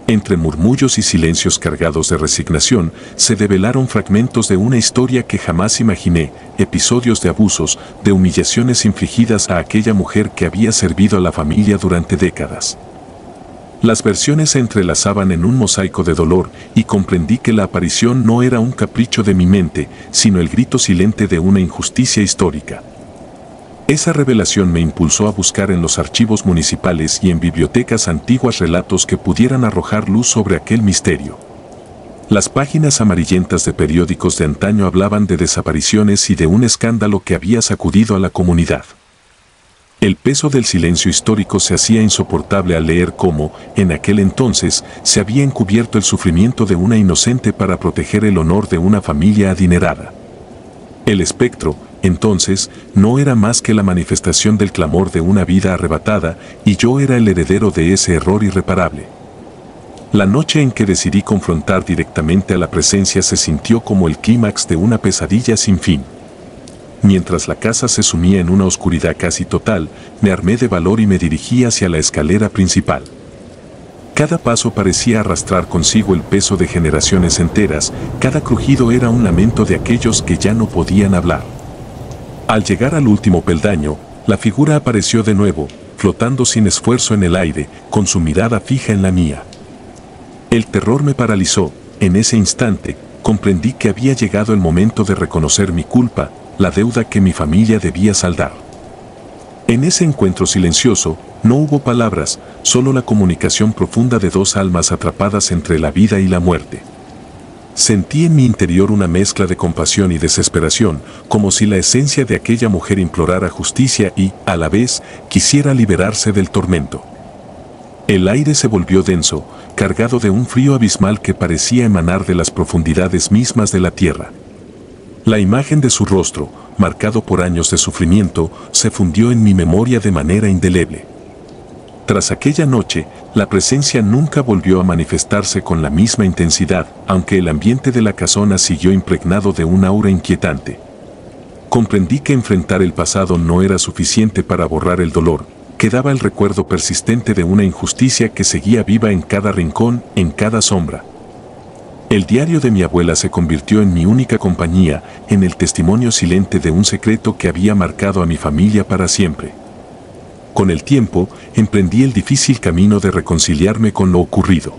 Entre murmullos y silencios cargados de resignación, se develaron fragmentos de una historia que jamás imaginé, episodios de abusos, de humillaciones infligidas a aquella mujer que había servido a la familia durante décadas. Las versiones se entrelazaban en un mosaico de dolor y comprendí que la aparición no era un capricho de mi mente, sino el grito silente de una injusticia histórica. Esa revelación me impulsó a buscar en los archivos municipales y en bibliotecas antiguas relatos que pudieran arrojar luz sobre aquel misterio. Las páginas amarillentas de periódicos de antaño hablaban de desapariciones y de un escándalo que había sacudido a la comunidad. El peso del silencio histórico se hacía insoportable al leer cómo, en aquel entonces, se había encubierto el sufrimiento de una inocente para proteger el honor de una familia adinerada. El espectro, entonces, no era más que la manifestación del clamor de una vida arrebatada, y yo era el heredero de ese error irreparable. La noche en que decidí confrontar directamente a la presencia se sintió como el clímax de una pesadilla sin fin. Mientras la casa se sumía en una oscuridad casi total, me armé de valor y me dirigí hacia la escalera principal. Cada paso parecía arrastrar consigo el peso de generaciones enteras, cada crujido era un lamento de aquellos que ya no podían hablar. Al llegar al último peldaño, la figura apareció de nuevo, flotando sin esfuerzo en el aire, con su mirada fija en la mía. El terror me paralizó. En ese instante, comprendí que había llegado el momento de reconocer mi culpa, la deuda que mi familia debía saldar. En ese encuentro silencioso, no hubo palabras, solo la comunicación profunda de dos almas atrapadas entre la vida y la muerte. Sentí en mi interior una mezcla de compasión y desesperación, como si la esencia de aquella mujer implorara justicia y, a la vez, quisiera liberarse del tormento. El aire se volvió denso, cargado de un frío abismal que parecía emanar de las profundidades mismas de la tierra. La imagen de su rostro, marcado por años de sufrimiento, se fundió en mi memoria de manera indeleble. Tras aquella noche, la presencia nunca volvió a manifestarse con la misma intensidad, aunque el ambiente de la casona siguió impregnado de un aura inquietante. Comprendí que enfrentar el pasado no era suficiente para borrar el dolor, quedaba el recuerdo persistente de una injusticia que seguía viva en cada rincón, en cada sombra. El diario de mi abuela se convirtió en mi única compañía, en el testimonio silente de un secreto que había marcado a mi familia para siempre. Con el tiempo, emprendí el difícil camino de reconciliarme con lo ocurrido.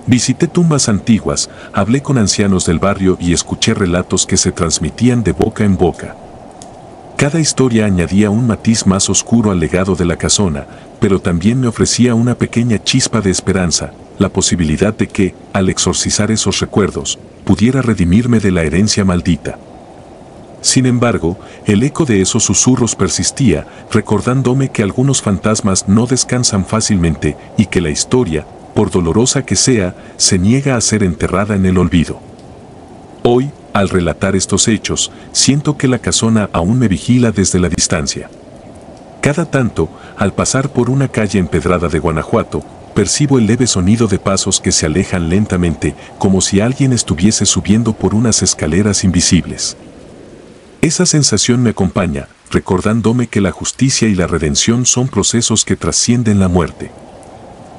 Visité tumbas antiguas, hablé con ancianos del barrio y escuché relatos que se transmitían de boca en boca. Cada historia añadía un matiz más oscuro al legado de la casona, pero también me ofrecía una pequeña chispa de esperanza, la posibilidad de que, al exorcizar esos recuerdos, pudiera redimirme de la herencia maldita. Sin embargo, el eco de esos susurros persistía, recordándome que algunos fantasmas no descansan fácilmente y que la historia, por dolorosa que sea, se niega a ser enterrada en el olvido. Hoy, al relatar estos hechos, siento que la casona aún me vigila desde la distancia. Cada tanto, al pasar por una calle empedrada de Guanajuato, percibo el leve sonido de pasos que se alejan lentamente, como si alguien estuviese subiendo por unas escaleras invisibles. Esa sensación me acompaña, recordándome que la justicia y la redención son procesos que trascienden la muerte.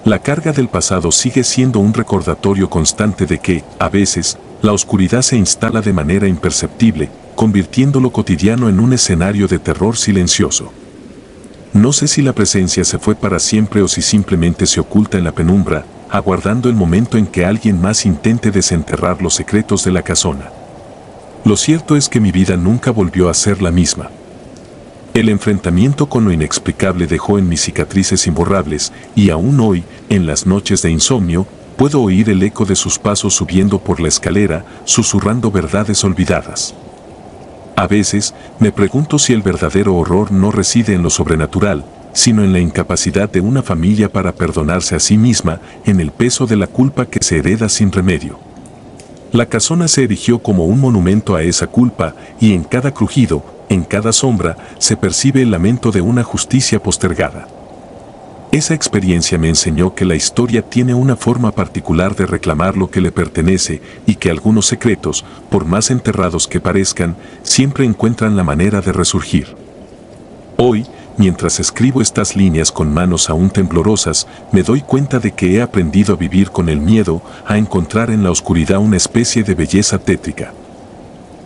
La carga del pasado sigue siendo un recordatorio constante de que, a veces, la oscuridad se instala de manera imperceptible, convirtiendo lo cotidiano en un escenario de terror silencioso. No sé si la presencia se fue para siempre o si simplemente se oculta en la penumbra, aguardando el momento en que alguien más intente desenterrar los secretos de la casona. Lo cierto es que mi vida nunca volvió a ser la misma. El enfrentamiento con lo inexplicable dejó en mis cicatrices imborrables, y aún hoy, en las noches de insomnio, puedo oír el eco de sus pasos subiendo por la escalera, susurrando verdades olvidadas. A veces, me pregunto si el verdadero horror no reside en lo sobrenatural, sino en la incapacidad de una familia para perdonarse a sí misma, en el peso de la culpa que se hereda sin remedio. La casona se erigió como un monumento a esa culpa, y en cada crujido, en cada sombra, se percibe el lamento de una justicia postergada. Esa experiencia me enseñó que la historia tiene una forma particular de reclamar lo que le pertenece y que algunos secretos, por más enterrados que parezcan, siempre encuentran la manera de resurgir. Hoy, mientras escribo estas líneas con manos aún temblorosas, me doy cuenta de que he aprendido a vivir con el miedo, a encontrar en la oscuridad una especie de belleza tétrica.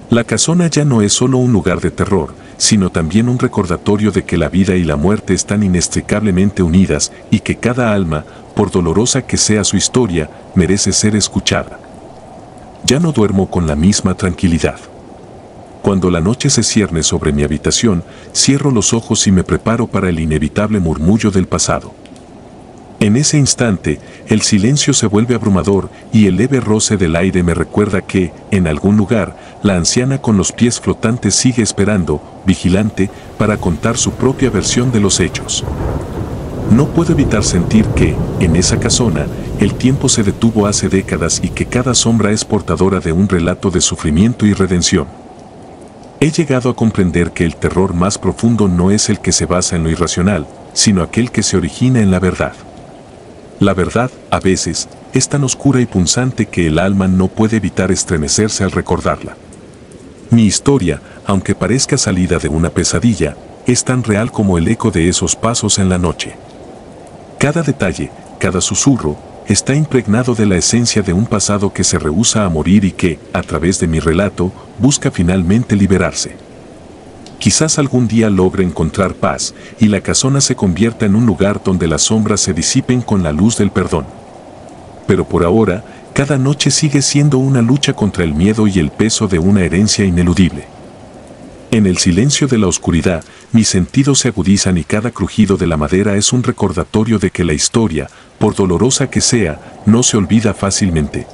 La casona ya no es solo un lugar de terror, sino también un recordatorio de que la vida y la muerte están inextricablemente unidas y que cada alma, por dolorosa que sea su historia, merece ser escuchada. Ya no duermo con la misma tranquilidad. Cuando la noche se cierne sobre mi habitación, cierro los ojos y me preparo para el inevitable murmullo del pasado. En ese instante, el silencio se vuelve abrumador y el leve roce del aire me recuerda que, en algún lugar, la anciana con los pies flotantes sigue esperando, vigilante, para contar su propia versión de los hechos. No puedo evitar sentir que, en esa casona, el tiempo se detuvo hace décadas y que cada sombra es portadora de un relato de sufrimiento y redención. He llegado a comprender que el terror más profundo no es el que se basa en lo irracional, sino aquel que se origina en la verdad. La verdad, a veces, es tan oscura y punzante que el alma no puede evitar estremecerse al recordarla. Mi historia, aunque parezca salida de una pesadilla, es tan real como el eco de esos pasos en la noche. Cada detalle, cada susurro, está impregnado de la esencia de un pasado que se rehúsa a morir y que, a través de mi relato, busca finalmente liberarse. Quizás algún día logre encontrar paz y la casona se convierta en un lugar donde las sombras se disipen con la luz del perdón. Pero por ahora, cada noche sigue siendo una lucha contra el miedo y el peso de una herencia ineludible. En el silencio de la oscuridad, mis sentidos se agudizan y cada crujido de la madera es un recordatorio de que la historia, por dolorosa que sea, no se olvida fácilmente.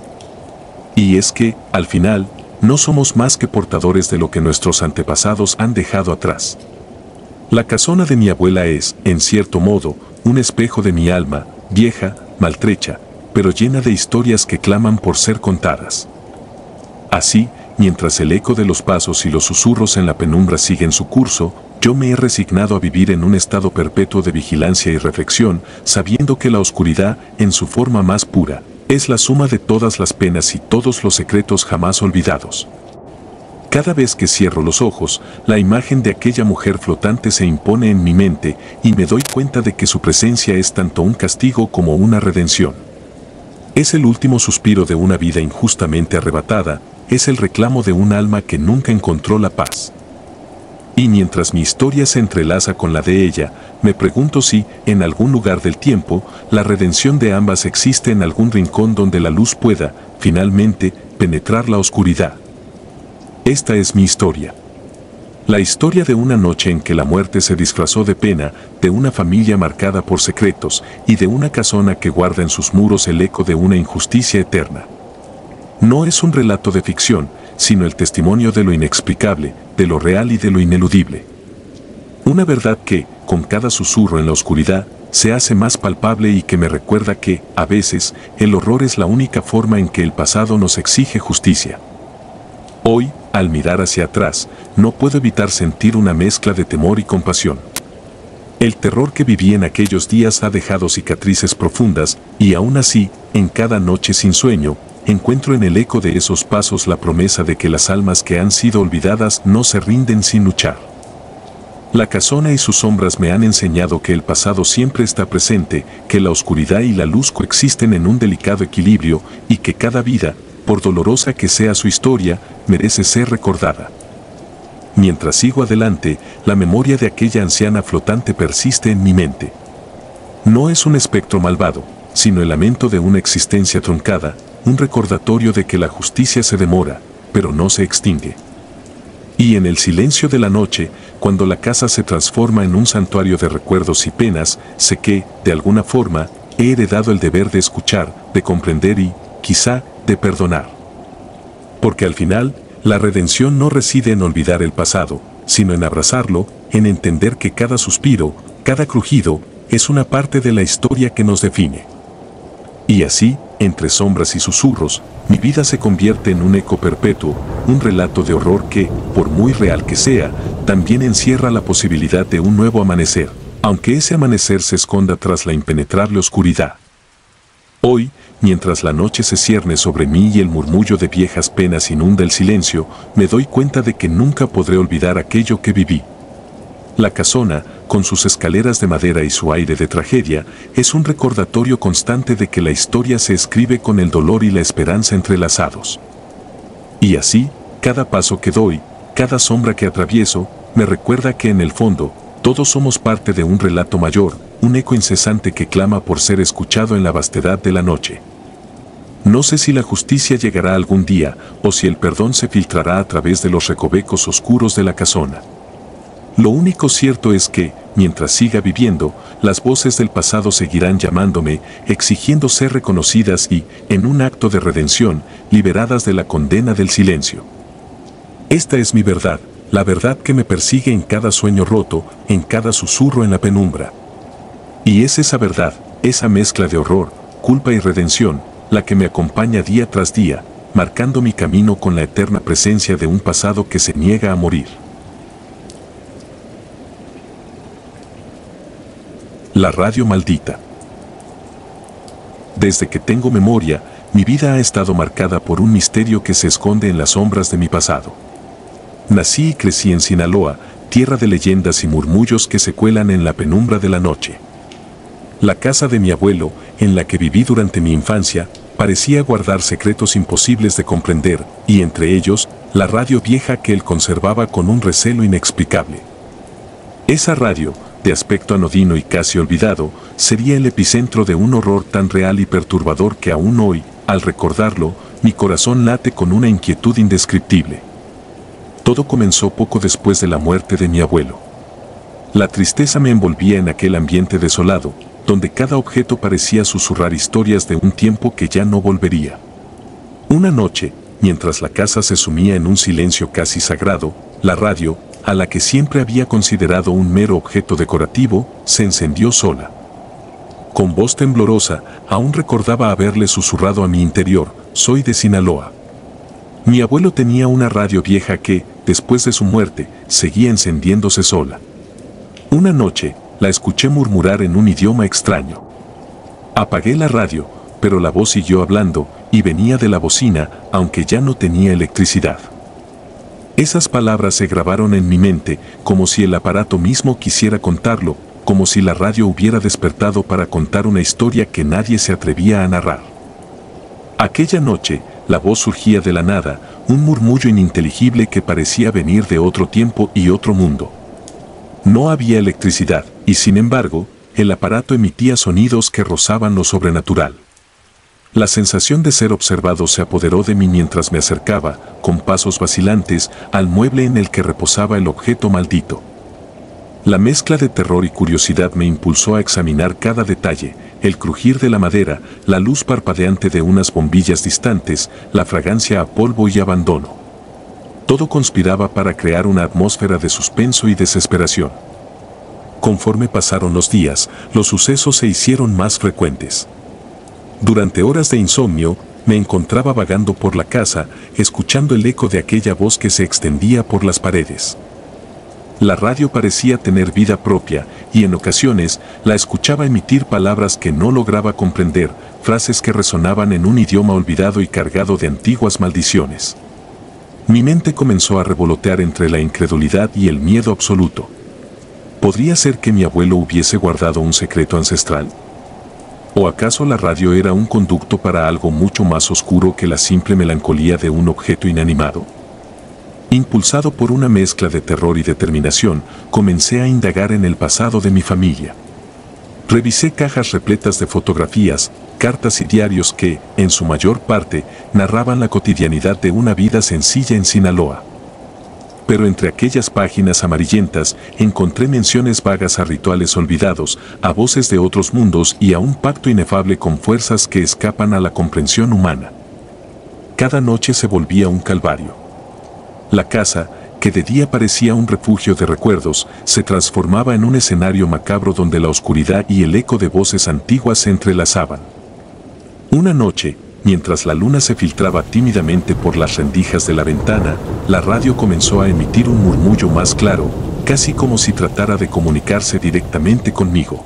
Y es que, al final, no somos más que portadores de lo que nuestros antepasados han dejado atrás. La casona de mi abuela es, en cierto modo, un espejo de mi alma, vieja, maltrecha, pero llena de historias que claman por ser contadas. Así, mientras el eco de los pasos y los susurros en la penumbra siguen su curso, yo me he resignado a vivir en un estado perpetuo de vigilancia y reflexión, sabiendo que la oscuridad, en su forma más pura, es la suma de todas las penas y todos los secretos jamás olvidados. Cada vez que cierro los ojos, la imagen de aquella mujer flotante se impone en mi mente y me doy cuenta de que su presencia es tanto un castigo como una redención. Es el último suspiro de una vida injustamente arrebatada, es el reclamo de un alma que nunca encontró la paz. Y mientras mi historia se entrelaza con la de ella, me pregunto si, en algún lugar del tiempo, la redención de ambas existe en algún rincón donde la luz pueda, finalmente, penetrar la oscuridad. Esta es mi historia. La historia de una noche en que la muerte se disfrazó de pena, de una familia marcada por secretos y de una casona que guarda en sus muros el eco de una injusticia eterna. No es un relato de ficción, sino el testimonio de lo inexplicable, de lo real y de lo ineludible. Una verdad que, con cada susurro en la oscuridad, se hace más palpable y que me recuerda que, a veces, el horror es la única forma en que el pasado nos exige justicia. Hoy, al mirar hacia atrás, no puedo evitar sentir una mezcla de temor y compasión. El terror que viví en aquellos días ha dejado cicatrices profundas y aún así, en cada noche sin sueño, encuentro en el eco de esos pasos la promesa de que las almas que han sido olvidadas no se rinden sin luchar. La casona y sus sombras me han enseñado que el pasado siempre está presente, que la oscuridad y la luz coexisten en un delicado equilibrio y que cada vida, por dolorosa que sea su historia, merece ser recordada. Mientras sigo adelante, la memoria de aquella anciana flotante persiste en mi mente. No es un espectro malvado, sino el lamento de una existencia truncada, un recordatorio de que la justicia se demora, pero no se extingue. Y en el silencio de la noche, cuando la casa se transforma en un santuario de recuerdos y penas, sé que, de alguna forma, he heredado el deber de escuchar, de comprender y, quizá, de perdonar. Porque al final, la redención no reside en olvidar el pasado, sino en abrazarlo, en entender que cada suspiro, cada crujido, es una parte de la historia que nos define. Y así, entre sombras y susurros, mi vida se convierte en un eco perpetuo, un relato de horror que, por muy real que sea, también encierra la posibilidad de un nuevo amanecer, aunque ese amanecer se esconda tras la impenetrable oscuridad. Hoy, mientras la noche se cierne sobre mí y el murmullo de viejas penas inunda el silencio, me doy cuenta de que nunca podré olvidar aquello que viví. La casona, con sus escaleras de madera y su aire de tragedia, es un recordatorio constante de que la historia se escribe con el dolor y la esperanza entrelazados. Y así, cada paso que doy, cada sombra que atravieso, me recuerda que en el fondo, todos somos parte de un relato mayor, un eco incesante que clama por ser escuchado en la vastedad de la noche. No sé si la justicia llegará algún día, o si el perdón se filtrará a través de los recovecos oscuros de la casona. Lo único cierto es que, mientras siga viviendo, las voces del pasado seguirán llamándome, exigiendo ser reconocidas y, en un acto de redención, liberadas de la condena del silencio. Esta es mi verdad, la verdad que me persigue en cada sueño roto, en cada susurro en la penumbra. Y es esa verdad, esa mezcla de horror, culpa y redención, la que me acompaña día tras día, marcando mi camino con la eterna presencia de un pasado que se niega a morir. La radio maldita. Desde que tengo memoria, mi vida ha estado marcada por un misterio que se esconde en las sombras de mi pasado. Nací y crecí en Sinaloa, tierra de leyendas y murmullos que se cuelan en la penumbra de la noche. La casa de mi abuelo, en la que viví durante mi infancia, parecía guardar secretos imposibles de comprender, y entre ellos, la radio vieja que él conservaba con un recelo inexplicable. Esa radio, de aspecto anodino y casi olvidado, sería el epicentro de un horror tan real y perturbador que aún hoy, al recordarlo, mi corazón late con una inquietud indescriptible. Todo comenzó poco después de la muerte de mi abuelo. La tristeza me envolvía en aquel ambiente desolado, donde cada objeto parecía susurrar historias de un tiempo que ya no volvería. Una noche, mientras la casa se sumía en un silencio casi sagrado, la radio, a la que siempre había considerado un mero objeto decorativo, se encendió sola. Con voz temblorosa, aún recordaba haberle susurrado a mi interior: soy de Sinaloa. Mi abuelo tenía una radio vieja que, después de su muerte, seguía encendiéndose sola. Una noche, la escuché murmurar en un idioma extraño. Apagué la radio, pero la voz siguió hablando, y venía de la bocina, aunque ya no tenía electricidad. Esas palabras se grabaron en mi mente, como si el aparato mismo quisiera contarlo, como si la radio hubiera despertado para contar una historia que nadie se atrevía a narrar. Aquella noche, la voz surgía de la nada, un murmullo ininteligible que parecía venir de otro tiempo y otro mundo. No había electricidad, y sin embargo, el aparato emitía sonidos que rozaban lo sobrenatural. La sensación de ser observado se apoderó de mí mientras me acercaba, con pasos vacilantes, al mueble en el que reposaba el objeto maldito. La mezcla de terror y curiosidad me impulsó a examinar cada detalle: el crujir de la madera, la luz parpadeante de unas bombillas distantes, la fragancia a polvo y abandono. Todo conspiraba para crear una atmósfera de suspenso y desesperación. Conforme pasaron los días, los sucesos se hicieron más frecuentes. Durante horas de insomnio, me encontraba vagando por la casa, escuchando el eco de aquella voz que se extendía por las paredes. La radio parecía tener vida propia, y en ocasiones la escuchaba emitir palabras que no lograba comprender, frases que resonaban en un idioma olvidado y cargado de antiguas maldiciones. Mi mente comenzó a revolotear entre la incredulidad y el miedo absoluto. ¿Podría ser que mi abuelo hubiese guardado un secreto ancestral? ¿O acaso la radio era un conducto para algo mucho más oscuro que la simple melancolía de un objeto inanimado? Impulsado por una mezcla de terror y determinación, comencé a indagar en el pasado de mi familia. Revisé cajas repletas de fotografías, cartas y diarios que, en su mayor parte, narraban la cotidianidad de una vida sencilla en Sinaloa. Pero entre aquellas páginas amarillentas encontré menciones vagas a rituales olvidados, a voces de otros mundos y a un pacto inefable con fuerzas que escapan a la comprensión humana. Cada noche se volvía un calvario. La casa, que de día parecía un refugio de recuerdos, se transformaba en un escenario macabro donde la oscuridad y el eco de voces antiguas se entrelazaban. Una noche, mientras la luna se filtraba tímidamente por las rendijas de la ventana, la radio comenzó a emitir un murmullo más claro, casi como si tratara de comunicarse directamente conmigo.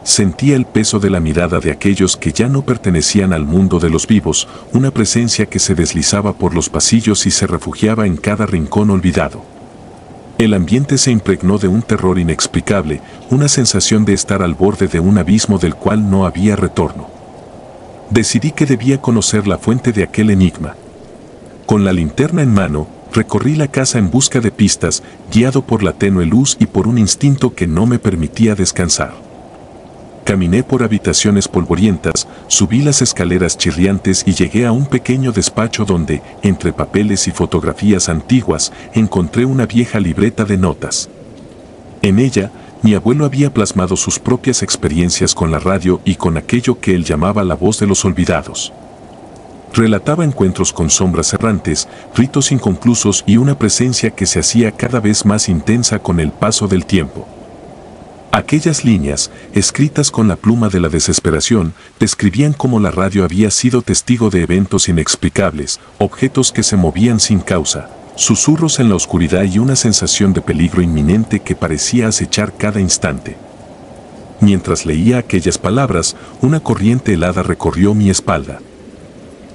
Sentía el peso de la mirada de aquellos que ya no pertenecían al mundo de los vivos, una presencia que se deslizaba por los pasillos y se refugiaba en cada rincón olvidado. El ambiente se impregnó de un terror inexplicable, una sensación de estar al borde de un abismo del cual no había retorno. Decidí que debía conocer la fuente de aquel enigma. Con la linterna en mano, recorrí la casa en busca de pistas, guiado por la tenue luz y por un instinto que no me permitía descansar. Caminé por habitaciones polvorientas, subí las escaleras chirriantes y llegué a un pequeño despacho donde, entre papeles y fotografías antiguas, encontré una vieja libreta de notas. En ella, mi abuelo había plasmado sus propias experiencias con la radio y con aquello que él llamaba la voz de los olvidados. Relataba encuentros con sombras errantes, ritos inconclusos y una presencia que se hacía cada vez más intensa con el paso del tiempo. Aquellas líneas, escritas con la pluma de la desesperación, describían cómo la radio había sido testigo de eventos inexplicables, objetos que se movían sin causa, susurros en la oscuridad y una sensación de peligro inminente que parecía acechar cada instante. Mientras leía aquellas palabras, una corriente helada recorrió mi espalda.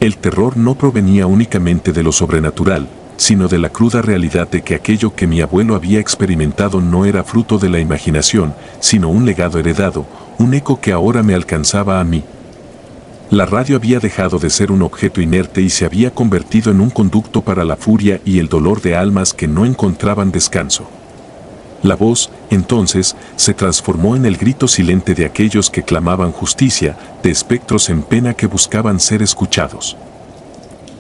El terror no provenía únicamente de lo sobrenatural, sino de la cruda realidad de que aquello que mi abuelo había experimentado no era fruto de la imaginación, sino un legado heredado, un eco que ahora me alcanzaba a mí. La radio había dejado de ser un objeto inerte y se había convertido en un conducto para la furia y el dolor de almas que no encontraban descanso. La voz, entonces, se transformó en el grito silente de aquellos que clamaban justicia, de espectros en pena que buscaban ser escuchados.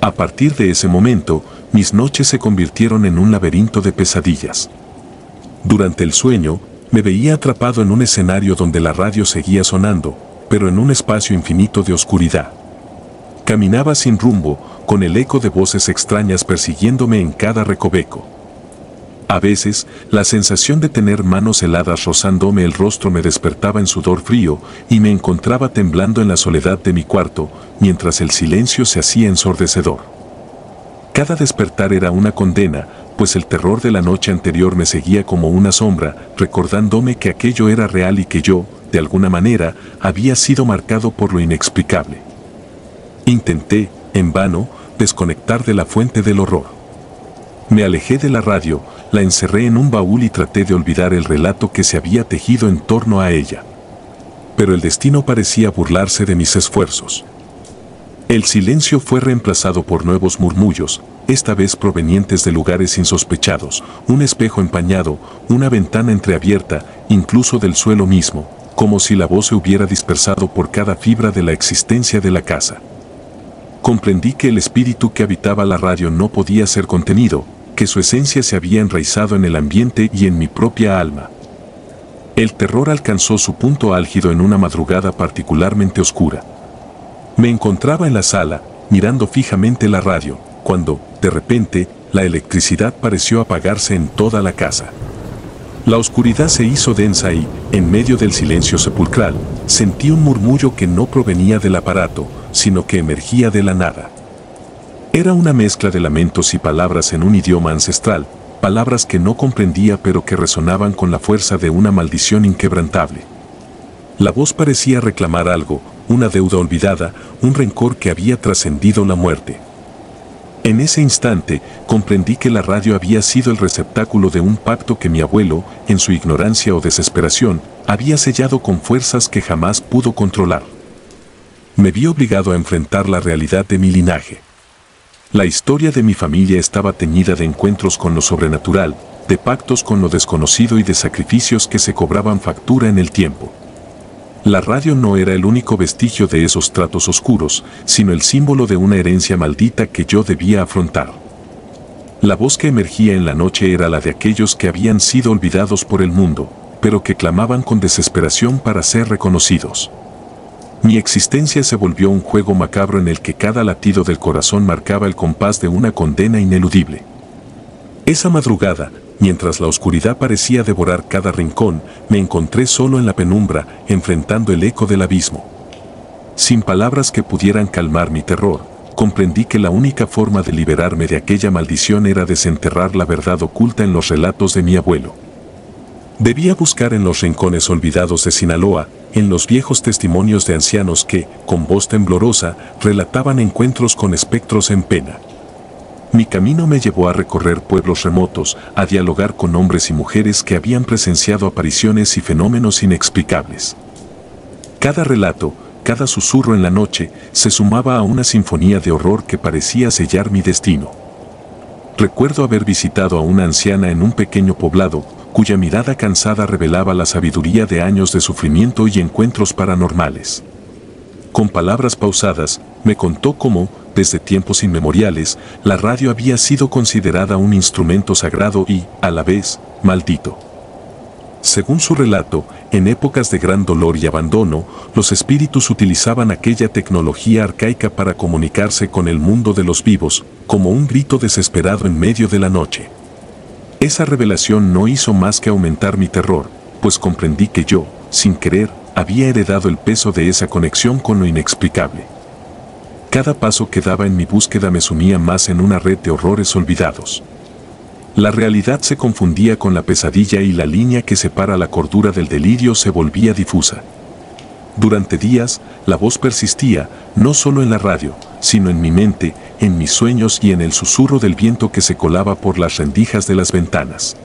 A partir de ese momento, mis noches se convirtieron en un laberinto de pesadillas. Durante el sueño, me veía atrapado en un escenario donde la radio seguía sonando, pero en un espacio infinito de oscuridad. Caminaba sin rumbo, con el eco de voces extrañas persiguiéndome en cada recoveco. A veces, la sensación de tener manos heladas rozándome el rostro me despertaba en sudor frío y me encontraba temblando en la soledad de mi cuarto, mientras el silencio se hacía ensordecedor. Cada despertar era una condena, pues el terror de la noche anterior me seguía como una sombra, recordándome que aquello era real y que yo, de alguna manera, había sido marcado por lo inexplicable. Intenté, en vano, desconectar de la fuente del horror. Me alejé de la radio, la encerré en un baúl y traté de olvidar el relato que se había tejido en torno a ella. Pero el destino parecía burlarse de mis esfuerzos. El silencio fue reemplazado por nuevos murmullos, esta vez provenientes de lugares insospechados, un espejo empañado, una ventana entreabierta, incluso del suelo mismo, como si la voz se hubiera dispersado por cada fibra de la existencia de la casa. Comprendí que el espíritu que habitaba la radio no podía ser contenido, que su esencia se había enraizado en el ambiente y en mi propia alma. El terror alcanzó su punto álgido en una madrugada particularmente oscura. Me encontraba en la sala, mirando fijamente la radio, cuando, de repente, la electricidad pareció apagarse en toda la casa. La oscuridad se hizo densa y, en medio del silencio sepulcral, sentí un murmullo que no provenía del aparato, sino que emergía de la nada. Era una mezcla de lamentos y palabras en un idioma ancestral, palabras que no comprendía pero que resonaban con la fuerza de una maldición inquebrantable. La voz parecía reclamar algo, una deuda olvidada, un rencor que había trascendido la muerte. En ese instante, comprendí que la radio había sido el receptáculo de un pacto que mi abuelo, en su ignorancia o desesperación, había sellado con fuerzas que jamás pudo controlar. Me vi obligado a enfrentar la realidad de mi linaje. La historia de mi familia estaba teñida de encuentros con lo sobrenatural, de pactos con lo desconocido y de sacrificios que se cobraban factura en el tiempo. La radio no era el único vestigio de esos tratos oscuros, sino el símbolo de una herencia maldita que yo debía afrontar. La voz que emergía en la noche era la de aquellos que habían sido olvidados por el mundo, pero que clamaban con desesperación para ser reconocidos. Mi existencia se volvió un juego macabro en el que cada latido del corazón marcaba el compás de una condena ineludible. Esa madrugada, mientras la oscuridad parecía devorar cada rincón, me encontré solo en la penumbra, enfrentando el eco del abismo. Sin palabras que pudieran calmar mi terror, comprendí que la única forma de liberarme de aquella maldición era desenterrar la verdad oculta en los relatos de mi abuelo. Debía buscar en los rincones olvidados de Sinaloa, en los viejos testimonios de ancianos que, con voz temblorosa, relataban encuentros con espectros en pena. Mi camino me llevó a recorrer pueblos remotos, a dialogar con hombres y mujeres que habían presenciado apariciones y fenómenos inexplicables. Cada relato, cada susurro en la noche, se sumaba a una sinfonía de horror que parecía sellar mi destino. Recuerdo haber visitado a una anciana en un pequeño poblado, cuya mirada cansada revelaba la sabiduría de años de sufrimiento y encuentros paranormales. Con palabras pausadas, me contó cómo, desde tiempos inmemoriales, la radio había sido considerada un instrumento sagrado y, a la vez, maldito. Según su relato, en épocas de gran dolor y abandono, los espíritus utilizaban aquella tecnología arcaica para comunicarse con el mundo de los vivos, como un grito desesperado en medio de la noche. Esa revelación no hizo más que aumentar mi terror, pues comprendí que yo, sin querer, había heredado el peso de esa conexión con lo inexplicable. Cada paso que daba en mi búsqueda me sumía más en una red de horrores olvidados. La realidad se confundía con la pesadilla y la línea que separa la cordura del delirio se volvía difusa. Durante días, la voz persistía, no solo en la radio, sino en mi mente, en mis sueños y en el susurro del viento que se colaba por las rendijas de las ventanas.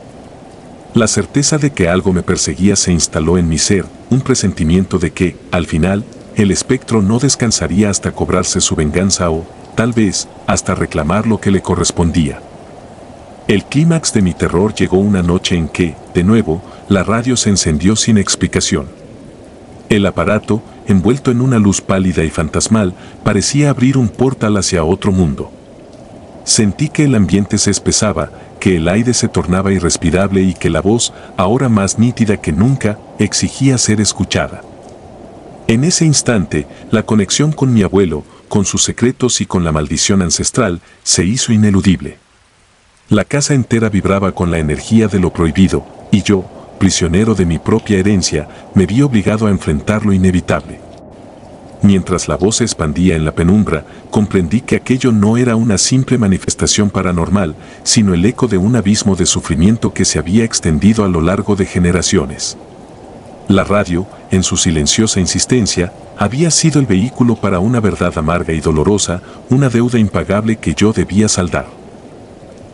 La certeza de que algo me perseguía se instaló en mi ser, un presentimiento de que, al final, el espectro no descansaría hasta cobrarse su venganza o, tal vez, hasta reclamar lo que le correspondía. El clímax de mi terror llegó una noche en que, de nuevo, la radio se encendió sin explicación. El aparato, envuelto en una luz pálida y fantasmal, parecía abrir un portal hacia otro mundo. Sentí que el ambiente se espesaba, que el aire se tornaba irrespirable y que la voz, ahora más nítida que nunca, exigía ser escuchada. En ese instante, la conexión con mi abuelo, con sus secretos y con la maldición ancestral, se hizo ineludible. La casa entera vibraba con la energía de lo prohibido, y yo, prisionero de mi propia herencia, me vi obligado a enfrentar lo inevitable. Mientras la voz se expandía en la penumbra, comprendí que aquello no era una simple manifestación paranormal, sino el eco de un abismo de sufrimiento que se había extendido a lo largo de generaciones. La radio, en su silenciosa insistencia, había sido el vehículo para una verdad amarga y dolorosa, una deuda impagable que yo debía saldar.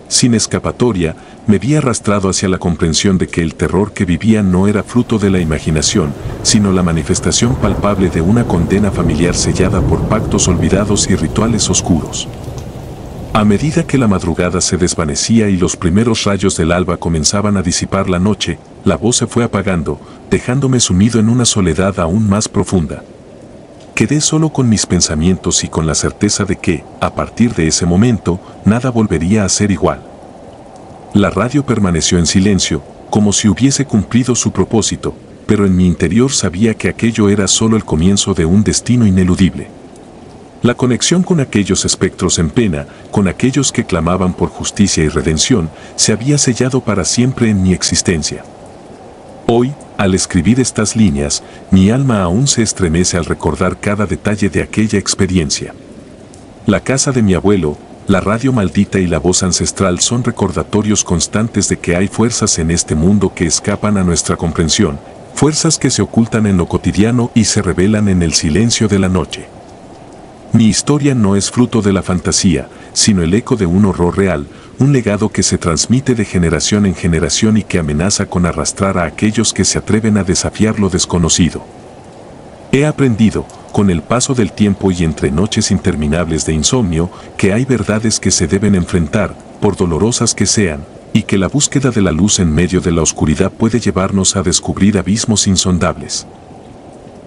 Sin escapatoria, me vi arrastrado hacia la comprensión de que el terror que vivía no era fruto de la imaginación, sino la manifestación palpable de una condena familiar sellada por pactos olvidados y rituales oscuros. A medida que la madrugada se desvanecía y los primeros rayos del alba comenzaban a disipar la noche, la voz se fue apagando, dejándome sumido en una soledad aún más profunda. Quedé solo con mis pensamientos y con la certeza de que, a partir de ese momento, nada volvería a ser igual. La radio permaneció en silencio, como si hubiese cumplido su propósito, pero en mi interior sabía que aquello era solo el comienzo de un destino ineludible. La conexión con aquellos espectros en pena, con aquellos que clamaban por justicia y redención, se había sellado para siempre en mi existencia. Hoy, al escribir estas líneas, mi alma aún se estremece al recordar cada detalle de aquella experiencia. La casa de mi abuelo, la radio maldita y la voz ancestral son recordatorios constantes de que hay fuerzas en este mundo que escapan a nuestra comprensión, fuerzas que se ocultan en lo cotidiano y se revelan en el silencio de la noche. Mi historia no es fruto de la fantasía, sino el eco de un horror real, un legado que se transmite de generación en generación y que amenaza con arrastrar a aquellos que se atreven a desafiar lo desconocido. He aprendido, con el paso del tiempo y entre noches interminables de insomnio, que hay verdades que se deben enfrentar, por dolorosas que sean, y que la búsqueda de la luz en medio de la oscuridad puede llevarnos a descubrir abismos insondables.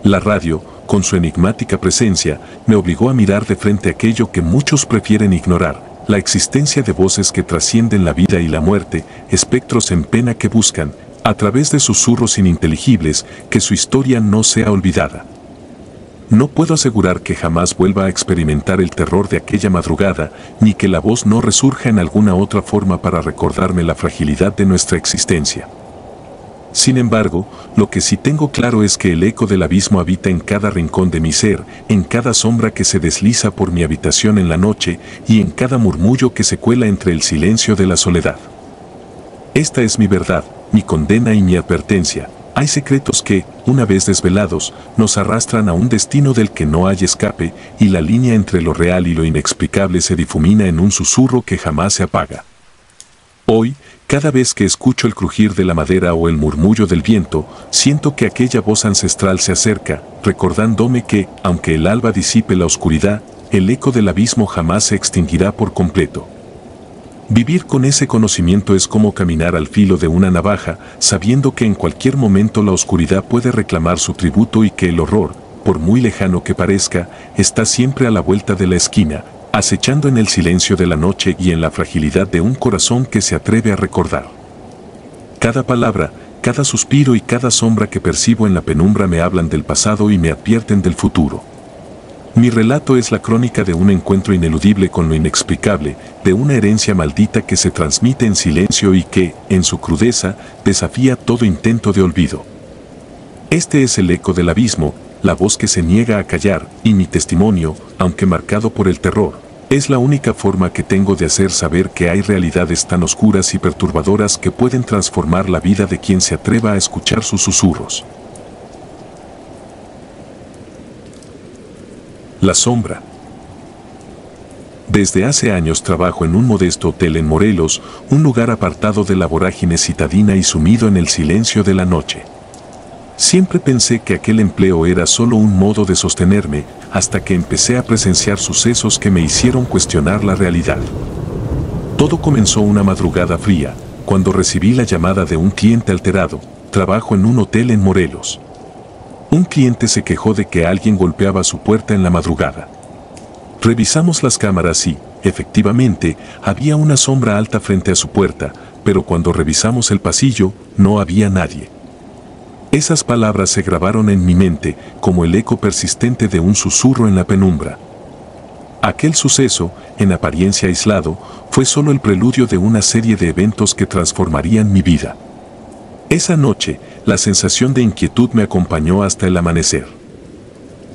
La radio, con su enigmática presencia, me obligó a mirar de frente aquello que muchos prefieren ignorar, la existencia de voces que trascienden la vida y la muerte, espectros en pena que buscan, a través de susurros ininteligibles, que su historia no sea olvidada. No puedo asegurar que jamás vuelva a experimentar el terror de aquella madrugada, ni que la voz no resurja en alguna otra forma para recordarme la fragilidad de nuestra existencia. Sin embargo, lo que sí tengo claro es que el eco del abismo habita en cada rincón de mi ser, en cada sombra que se desliza por mi habitación en la noche y en cada murmullo que se cuela entre el silencio de la soledad. Esta es mi verdad, mi condena y mi advertencia. Hay secretos que, una vez desvelados, nos arrastran a un destino del que no hay escape, y la línea entre lo real y lo inexplicable se difumina en un susurro que jamás se apaga. Hoy, cada vez que escucho el crujir de la madera o el murmullo del viento, siento que aquella voz ancestral se acerca, recordándome que, aunque el alba disipe la oscuridad, el eco del abismo jamás se extinguirá por completo. Vivir con ese conocimiento es como caminar al filo de una navaja, sabiendo que en cualquier momento la oscuridad puede reclamar su tributo y que el horror, por muy lejano que parezca, está siempre a la vuelta de la esquina, acechando en el silencio de la noche y en la fragilidad de un corazón que se atreve a recordar. Cada palabra, cada suspiro y cada sombra que percibo en la penumbra me hablan del pasado y me advierten del futuro. Mi relato es la crónica de un encuentro ineludible con lo inexplicable, de una herencia maldita que se transmite en silencio y que, en su crudeza, desafía todo intento de olvido. Este es el eco del abismo, la voz que se niega a callar, y mi testimonio, aunque marcado por el terror, es la única forma que tengo de hacer saber que hay realidades tan oscuras y perturbadoras que pueden transformar la vida de quien se atreva a escuchar sus susurros. La sombra. Desde hace años trabajo en un modesto hotel en Morelos, un lugar apartado de la vorágine citadina y sumido en el silencio de la noche. Siempre pensé que aquel empleo era solo un modo de sostenerme, hasta que empecé a presenciar sucesos que me hicieron cuestionar la realidad. Todo comenzó una madrugada fría, cuando recibí la llamada de un cliente alterado. Trabajo en un hotel en Morelos. Un cliente se quejó de que alguien golpeaba su puerta en la madrugada. Revisamos las cámaras y, efectivamente, había una sombra alta frente a su puerta, pero cuando revisamos el pasillo, no había nadie. Esas palabras se grabaron en mi mente como el eco persistente de un susurro en la penumbra. Aquel suceso, en apariencia aislado, fue solo el preludio de una serie de eventos que transformarían mi vida. Esa noche, la sensación de inquietud me acompañó hasta el amanecer.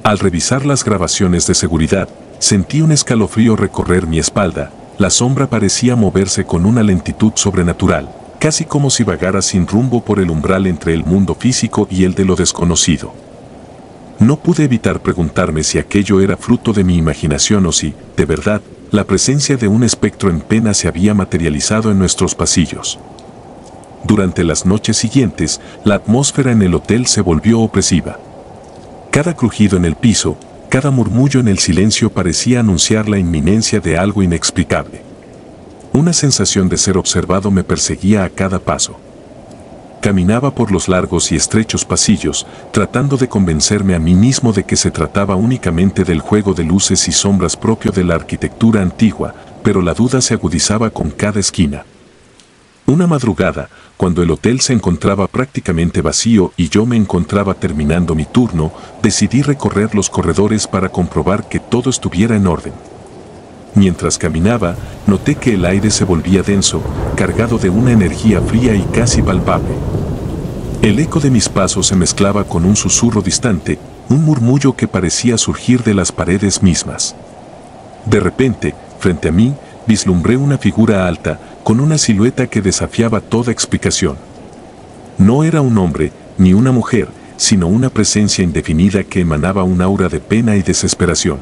Al revisar las grabaciones de seguridad, sentí un escalofrío recorrer mi espalda. La sombra parecía moverse con una lentitud sobrenatural, casi como si vagara sin rumbo por el umbral entre el mundo físico y el de lo desconocido. No pude evitar preguntarme si aquello era fruto de mi imaginación o si, de verdad, la presencia de un espectro en pena se había materializado en nuestros pasillos. Durante las noches siguientes, la atmósfera en el hotel se volvió opresiva. Cada crujido en el piso, cada murmullo en el silencio parecía anunciar la inminencia de algo inexplicable. Una sensación de ser observado me perseguía a cada paso. Caminaba por los largos y estrechos pasillos, tratando de convencerme a mí mismo de que se trataba únicamente del juego de luces y sombras propio de la arquitectura antigua, pero la duda se agudizaba con cada esquina. Una madrugada, cuando el hotel se encontraba prácticamente vacío y yo me encontraba terminando mi turno, decidí recorrer los corredores para comprobar que todo estuviera en orden. Mientras caminaba, noté que el aire se volvía denso, cargado de una energía fría y casi palpable. El eco de mis pasos se mezclaba con un susurro distante, un murmullo que parecía surgir de las paredes mismas. De repente, frente a mí, vislumbré una figura alta, con una silueta que desafiaba toda explicación. No era un hombre, ni una mujer, sino una presencia indefinida que emanaba un aura de pena y desesperación.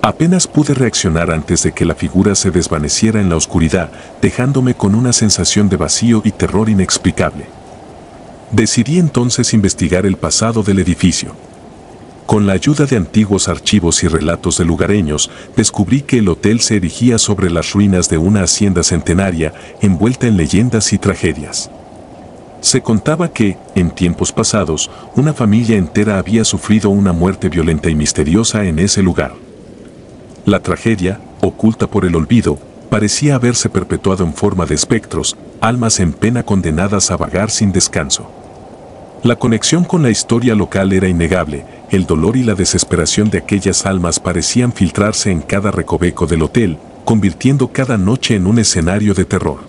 Apenas pude reaccionar antes de que la figura se desvaneciera en la oscuridad, dejándome con una sensación de vacío y terror inexplicable. Decidí entonces investigar el pasado del edificio. Con la ayuda de antiguos archivos y relatos de lugareños, descubrí que el hotel se erigía sobre las ruinas de una hacienda centenaria, envuelta en leyendas y tragedias. Se contaba que, en tiempos pasados, una familia entera había sufrido una muerte violenta y misteriosa en ese lugar. La tragedia, oculta por el olvido, parecía haberse perpetuado en forma de espectros, almas en pena condenadas a vagar sin descanso. La conexión con la historia local era innegable, el dolor y la desesperación de aquellas almas parecían filtrarse en cada recoveco del hotel, convirtiendo cada noche en un escenario de terror.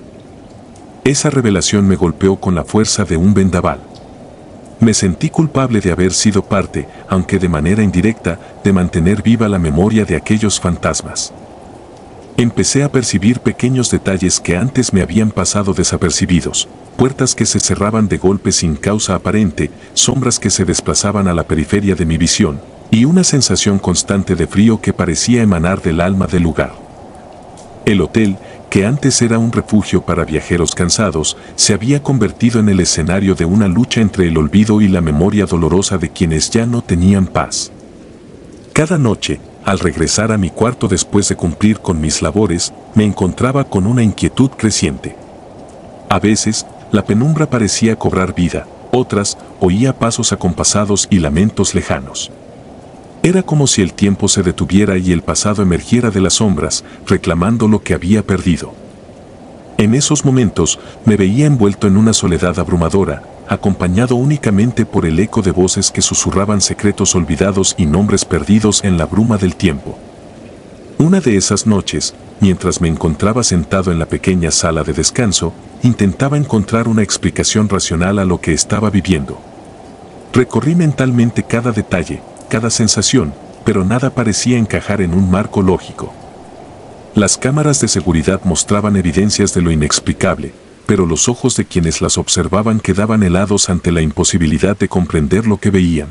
Esa revelación me golpeó con la fuerza de un vendaval. Me sentí culpable de haber sido parte, aunque de manera indirecta, de mantener viva la memoria de aquellos fantasmas. Empecé a percibir pequeños detalles que antes me habían pasado desapercibidos, puertas que se cerraban de golpe sin causa aparente, sombras que se desplazaban a la periferia de mi visión, y una sensación constante de frío que parecía emanar del alma del lugar. El hotel, que antes era un refugio para viajeros cansados, se había convertido en el escenario de una lucha entre el olvido y la memoria dolorosa de quienes ya no tenían paz. Cada noche, al regresar a mi cuarto después de cumplir con mis labores, me encontraba con una inquietud creciente. A veces, la penumbra parecía cobrar vida, otras, oía pasos acompasados y lamentos lejanos. Era como si el tiempo se detuviera y el pasado emergiera de las sombras, reclamando lo que había perdido. En esos momentos, me veía envuelto en una soledad abrumadora, acompañado únicamente por el eco de voces que susurraban secretos olvidados y nombres perdidos en la bruma del tiempo. Una de esas noches, mientras me encontraba sentado en la pequeña sala de descanso, intentaba encontrar una explicación racional a lo que estaba viviendo. Recorrí mentalmente cada detalle, cada sensación, pero nada parecía encajar en un marco lógico. Las cámaras de seguridad mostraban evidencias de lo inexplicable, pero los ojos de quienes las observaban quedaban helados ante la imposibilidad de comprender lo que veían.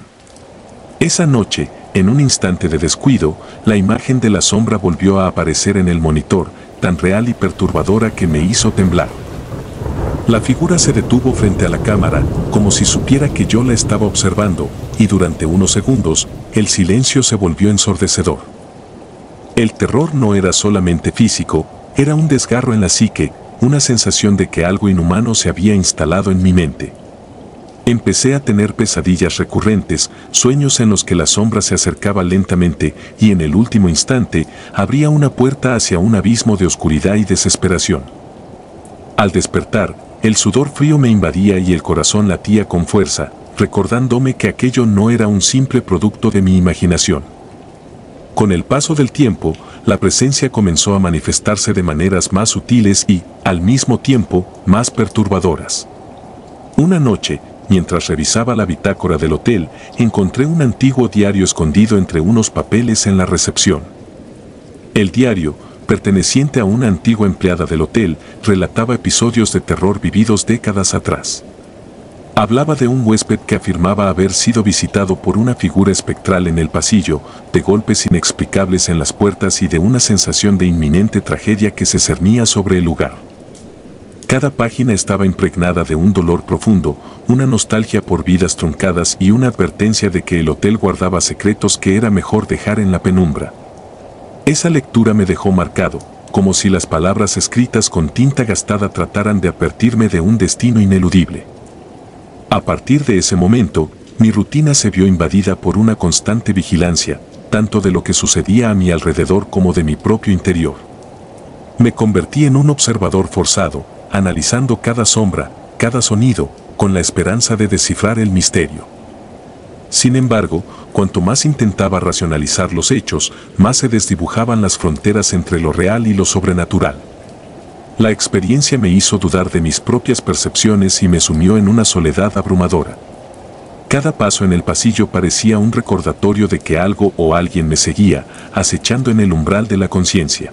Esa noche, en un instante de descuido, la imagen de la sombra volvió a aparecer en el monitor, tan real y perturbadora que me hizo temblar. La figura se detuvo frente a la cámara, como si supiera que yo la estaba observando, y durante unos segundos, el silencio se volvió ensordecedor. El terror no era solamente físico, era un desgarro en la psique, una sensación de que algo inhumano se había instalado en mi mente. Empecé a tener pesadillas recurrentes, sueños en los que la sombra se acercaba lentamente y en el último instante abría una puerta hacia un abismo de oscuridad y desesperación. Al despertar, el sudor frío me invadía y el corazón latía con fuerza, recordándome que aquello no era un simple producto de mi imaginación. Con el paso del tiempo, la presencia comenzó a manifestarse de maneras más sutiles y, al mismo tiempo, más perturbadoras. Una noche, mientras revisaba la bitácora del hotel, encontré un antiguo diario escondido entre unos papeles en la recepción. El diario, perteneciente a una antigua empleada del hotel, relataba episodios de terror vividos décadas atrás. Hablaba de un huésped que afirmaba haber sido visitado por una figura espectral en el pasillo, de golpes inexplicables en las puertas y de una sensación de inminente tragedia que se cernía sobre el lugar. Cada página estaba impregnada de un dolor profundo, una nostalgia por vidas truncadas y una advertencia de que el hotel guardaba secretos que era mejor dejar en la penumbra. Esa lectura me dejó marcado, como si las palabras escritas con tinta gastada trataran de advertirme de un destino ineludible. A partir de ese momento, mi rutina se vio invadida por una constante vigilancia, tanto de lo que sucedía a mi alrededor como de mi propio interior. Me convertí en un observador forzado, analizando cada sombra, cada sonido, con la esperanza de descifrar el misterio. Sin embargo, cuanto más intentaba racionalizar los hechos, más se desdibujaban las fronteras entre lo real y lo sobrenatural. La experiencia me hizo dudar de mis propias percepciones y me sumió en una soledad abrumadora. Cada paso en el pasillo parecía un recordatorio de que algo o alguien me seguía, acechando en el umbral de la conciencia.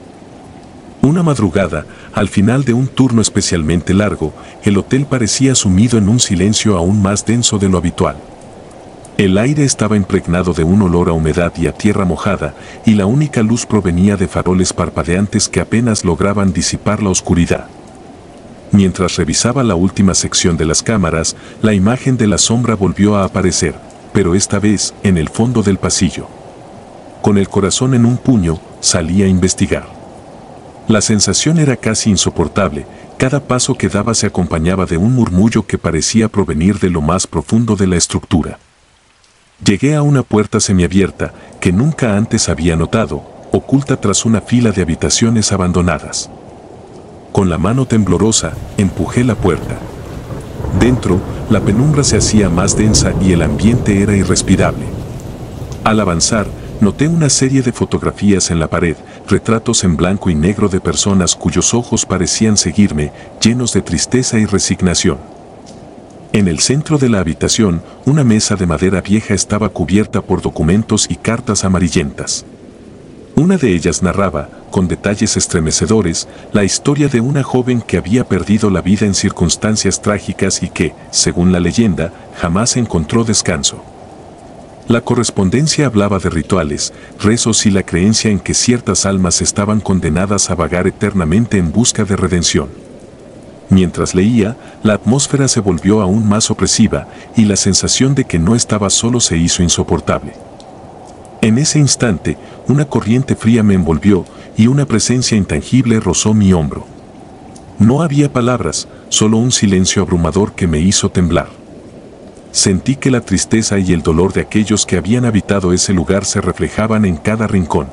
Una madrugada, al final de un turno especialmente largo, el hotel parecía sumido en un silencio aún más denso de lo habitual. El aire estaba impregnado de un olor a humedad y a tierra mojada, y la única luz provenía de faroles parpadeantes que apenas lograban disipar la oscuridad. Mientras revisaba la última sección de las cámaras, la imagen de la sombra volvió a aparecer, pero esta vez en el fondo del pasillo. Con el corazón en un puño, salí a investigar. La sensación era casi insoportable, cada paso que daba se acompañaba de un murmullo que parecía provenir de lo más profundo de la estructura. Llegué a una puerta semiabierta, que nunca antes había notado, oculta tras una fila de habitaciones abandonadas. Con la mano temblorosa, empujé la puerta. Dentro, la penumbra se hacía más densa y el ambiente era irrespirable. Al avanzar, noté una serie de fotografías en la pared, retratos en blanco y negro de personas cuyos ojos parecían seguirme, llenos de tristeza y resignación. En el centro de la habitación, una mesa de madera vieja estaba cubierta por documentos y cartas amarillentas. Una de ellas narraba, con detalles estremecedores, la historia de una joven que había perdido la vida en circunstancias trágicas y que, según la leyenda, jamás encontró descanso. La correspondencia hablaba de rituales, rezos y la creencia en que ciertas almas estaban condenadas a vagar eternamente en busca de redención. Mientras leía, la atmósfera se volvió aún más opresiva y la sensación de que no estaba solo se hizo insoportable. En ese instante, una corriente fría me envolvió y una presencia intangible rozó mi hombro. No había palabras, solo un silencio abrumador que me hizo temblar. Sentí que la tristeza y el dolor de aquellos que habían habitado ese lugar se reflejaban en cada rincón.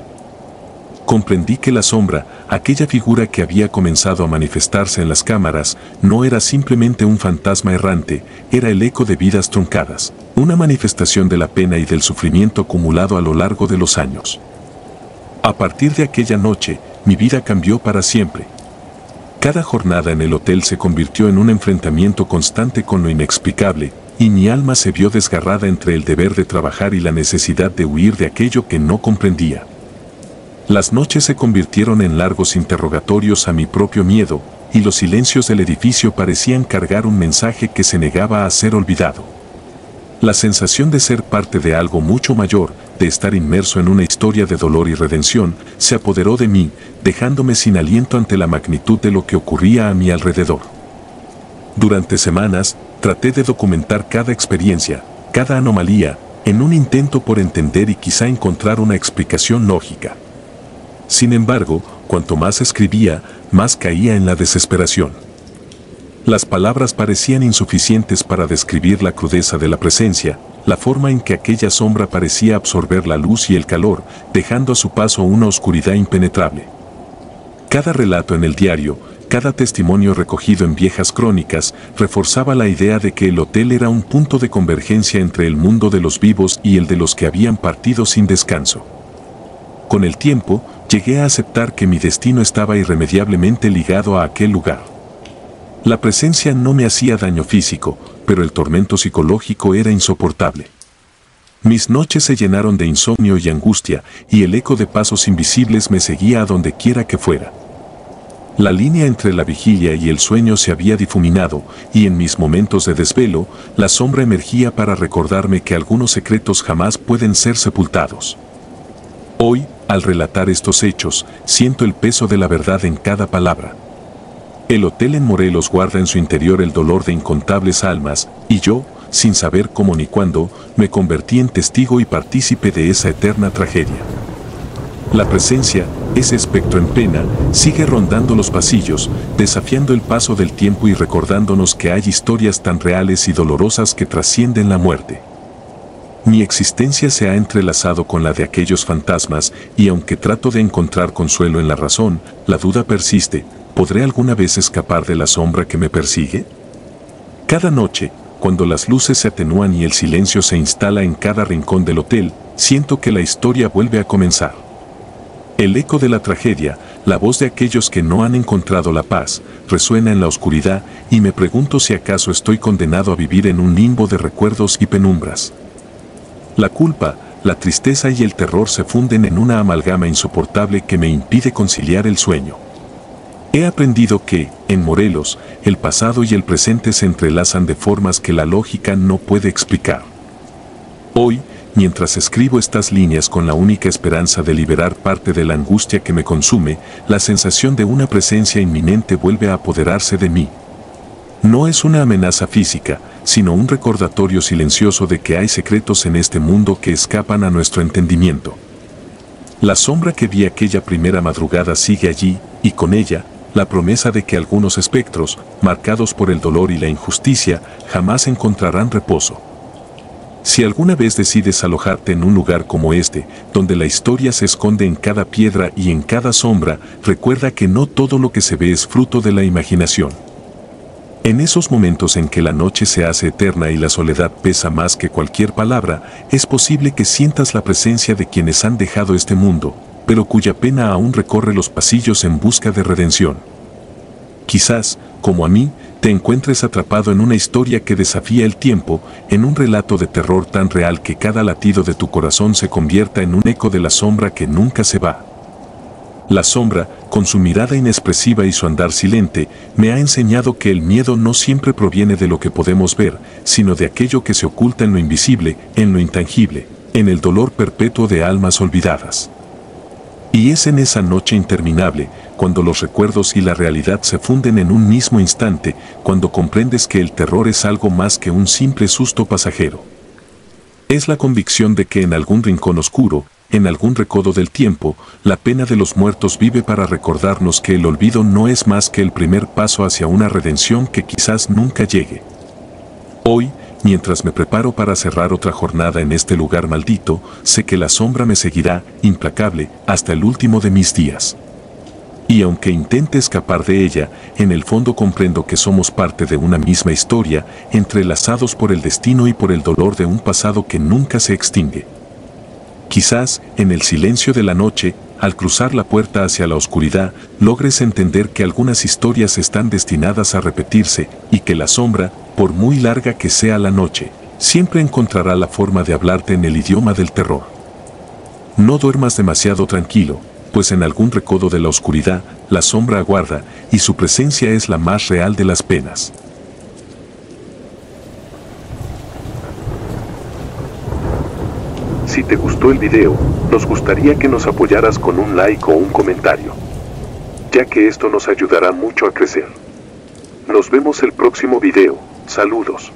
Comprendí que la sombra, aquella figura que había comenzado a manifestarse en las cámaras, no era simplemente un fantasma errante, era el eco de vidas truncadas, una manifestación de la pena y del sufrimiento acumulado a lo largo de los años. A partir de aquella noche, mi vida cambió para siempre. Cada jornada en el hotel se convirtió en un enfrentamiento constante con lo inexplicable, y mi alma se vio desgarrada entre el deber de trabajar y la necesidad de huir de aquello que no comprendía. Las noches se convirtieron en largos interrogatorios a mi propio miedo, y los silencios del edificio parecían cargar un mensaje que se negaba a ser olvidado. La sensación de ser parte de algo mucho mayor, de estar inmerso en una historia de dolor y redención, se apoderó de mí, dejándome sin aliento ante la magnitud de lo que ocurría a mi alrededor. Durante semanas, traté de documentar cada experiencia, cada anomalía, en un intento por entender y quizá encontrar una explicación lógica. Sin embargo, cuanto más escribía, más caía en la desesperación. Las palabras parecían insuficientes para describir la crudeza de la presencia, la forma en que aquella sombra parecía absorber la luz y el calor, dejando a su paso una oscuridad impenetrable. Cada relato en el diario, cada testimonio recogido en viejas crónicas, reforzaba la idea de que el hotel era un punto de convergencia entre el mundo de los vivos y el de los que habían partido sin descanso. Con el tiempo, llegué a aceptar que mi destino estaba irremediablemente ligado a aquel lugar. La presencia no me hacía daño físico, pero el tormento psicológico era insoportable. Mis noches se llenaron de insomnio y angustia, y el eco de pasos invisibles me seguía a donde quiera que fuera. La línea entre la vigilia y el sueño se había difuminado, y en mis momentos de desvelo, la sombra emergía para recordarme que algunos secretos jamás pueden ser sepultados. Hoy, al relatar estos hechos, siento el peso de la verdad en cada palabra. El hotel en Morelos guarda en su interior el dolor de incontables almas, y yo, sin saber cómo ni cuándo, me convertí en testigo y partícipe de esa eterna tragedia. La presencia, ese espectro en pena, sigue rondando los pasillos, desafiando el paso del tiempo y recordándonos que hay historias tan reales y dolorosas que trascienden la muerte. Mi existencia se ha entrelazado con la de aquellos fantasmas, y aunque trato de encontrar consuelo en la razón, la duda persiste: ¿podré alguna vez escapar de la sombra que me persigue? Cada noche, cuando las luces se atenúan y el silencio se instala en cada rincón del hotel, siento que la historia vuelve a comenzar. El eco de la tragedia, la voz de aquellos que no han encontrado la paz, resuena en la oscuridad, y me pregunto si acaso estoy condenado a vivir en un limbo de recuerdos y penumbras. La culpa, la tristeza y el terror se funden en una amalgama insoportable que me impide conciliar el sueño. He aprendido que, en Morelos, el pasado y el presente se entrelazan de formas que la lógica no puede explicar. Hoy, mientras escribo estas líneas con la única esperanza de liberar parte de la angustia que me consume, la sensación de una presencia inminente vuelve a apoderarse de mí. No es una amenaza física, sino un recordatorio silencioso de que hay secretos en este mundo que escapan a nuestro entendimiento. La sombra que vi aquella primera madrugada sigue allí, y con ella, la promesa de que algunos espectros, marcados por el dolor y la injusticia, jamás encontrarán reposo. Si alguna vez decides alojarte en un lugar como este, donde la historia se esconde en cada piedra y en cada sombra, recuerda que no todo lo que se ve es fruto de la imaginación. En esos momentos en que la noche se hace eterna y la soledad pesa más que cualquier palabra, es posible que sientas la presencia de quienes han dejado este mundo, pero cuya pena aún recorre los pasillos en busca de redención. Quizás, como a mí, te encuentres atrapado en una historia que desafía el tiempo, en un relato de terror tan real que cada latido de tu corazón se convierta en un eco de la sombra que nunca se va. La sombra, con su mirada inexpresiva y su andar silente, me ha enseñado que el miedo no siempre proviene de lo que podemos ver, sino de aquello que se oculta en lo invisible, en lo intangible, en el dolor perpetuo de almas olvidadas. Y es en esa noche interminable, cuando los recuerdos y la realidad se funden en un mismo instante, cuando comprendes que el terror es algo más que un simple susto pasajero. Es la convicción de que en algún rincón oscuro, en algún recodo del tiempo, la pena de los muertos vive para recordarnos que el olvido no es más que el primer paso hacia una redención que quizás nunca llegue. Hoy, mientras me preparo para cerrar otra jornada en este lugar maldito, sé que la sombra me seguirá, implacable, hasta el último de mis días. Y aunque intente escapar de ella, en el fondo comprendo que somos parte de una misma historia, entrelazados por el destino y por el dolor de un pasado que nunca se extingue. Quizás, en el silencio de la noche, al cruzar la puerta hacia la oscuridad, logres entender que algunas historias están destinadas a repetirse y que la sombra, por muy larga que sea la noche, siempre encontrará la forma de hablarte en el idioma del terror. No duermas demasiado tranquilo, pues en algún recodo de la oscuridad, la sombra aguarda y su presencia es la más real de las penas. Si te gustó el video, nos gustaría que nos apoyaras con un like o un comentario, ya que esto nos ayudará mucho a crecer. Nos vemos el próximo video. Saludos.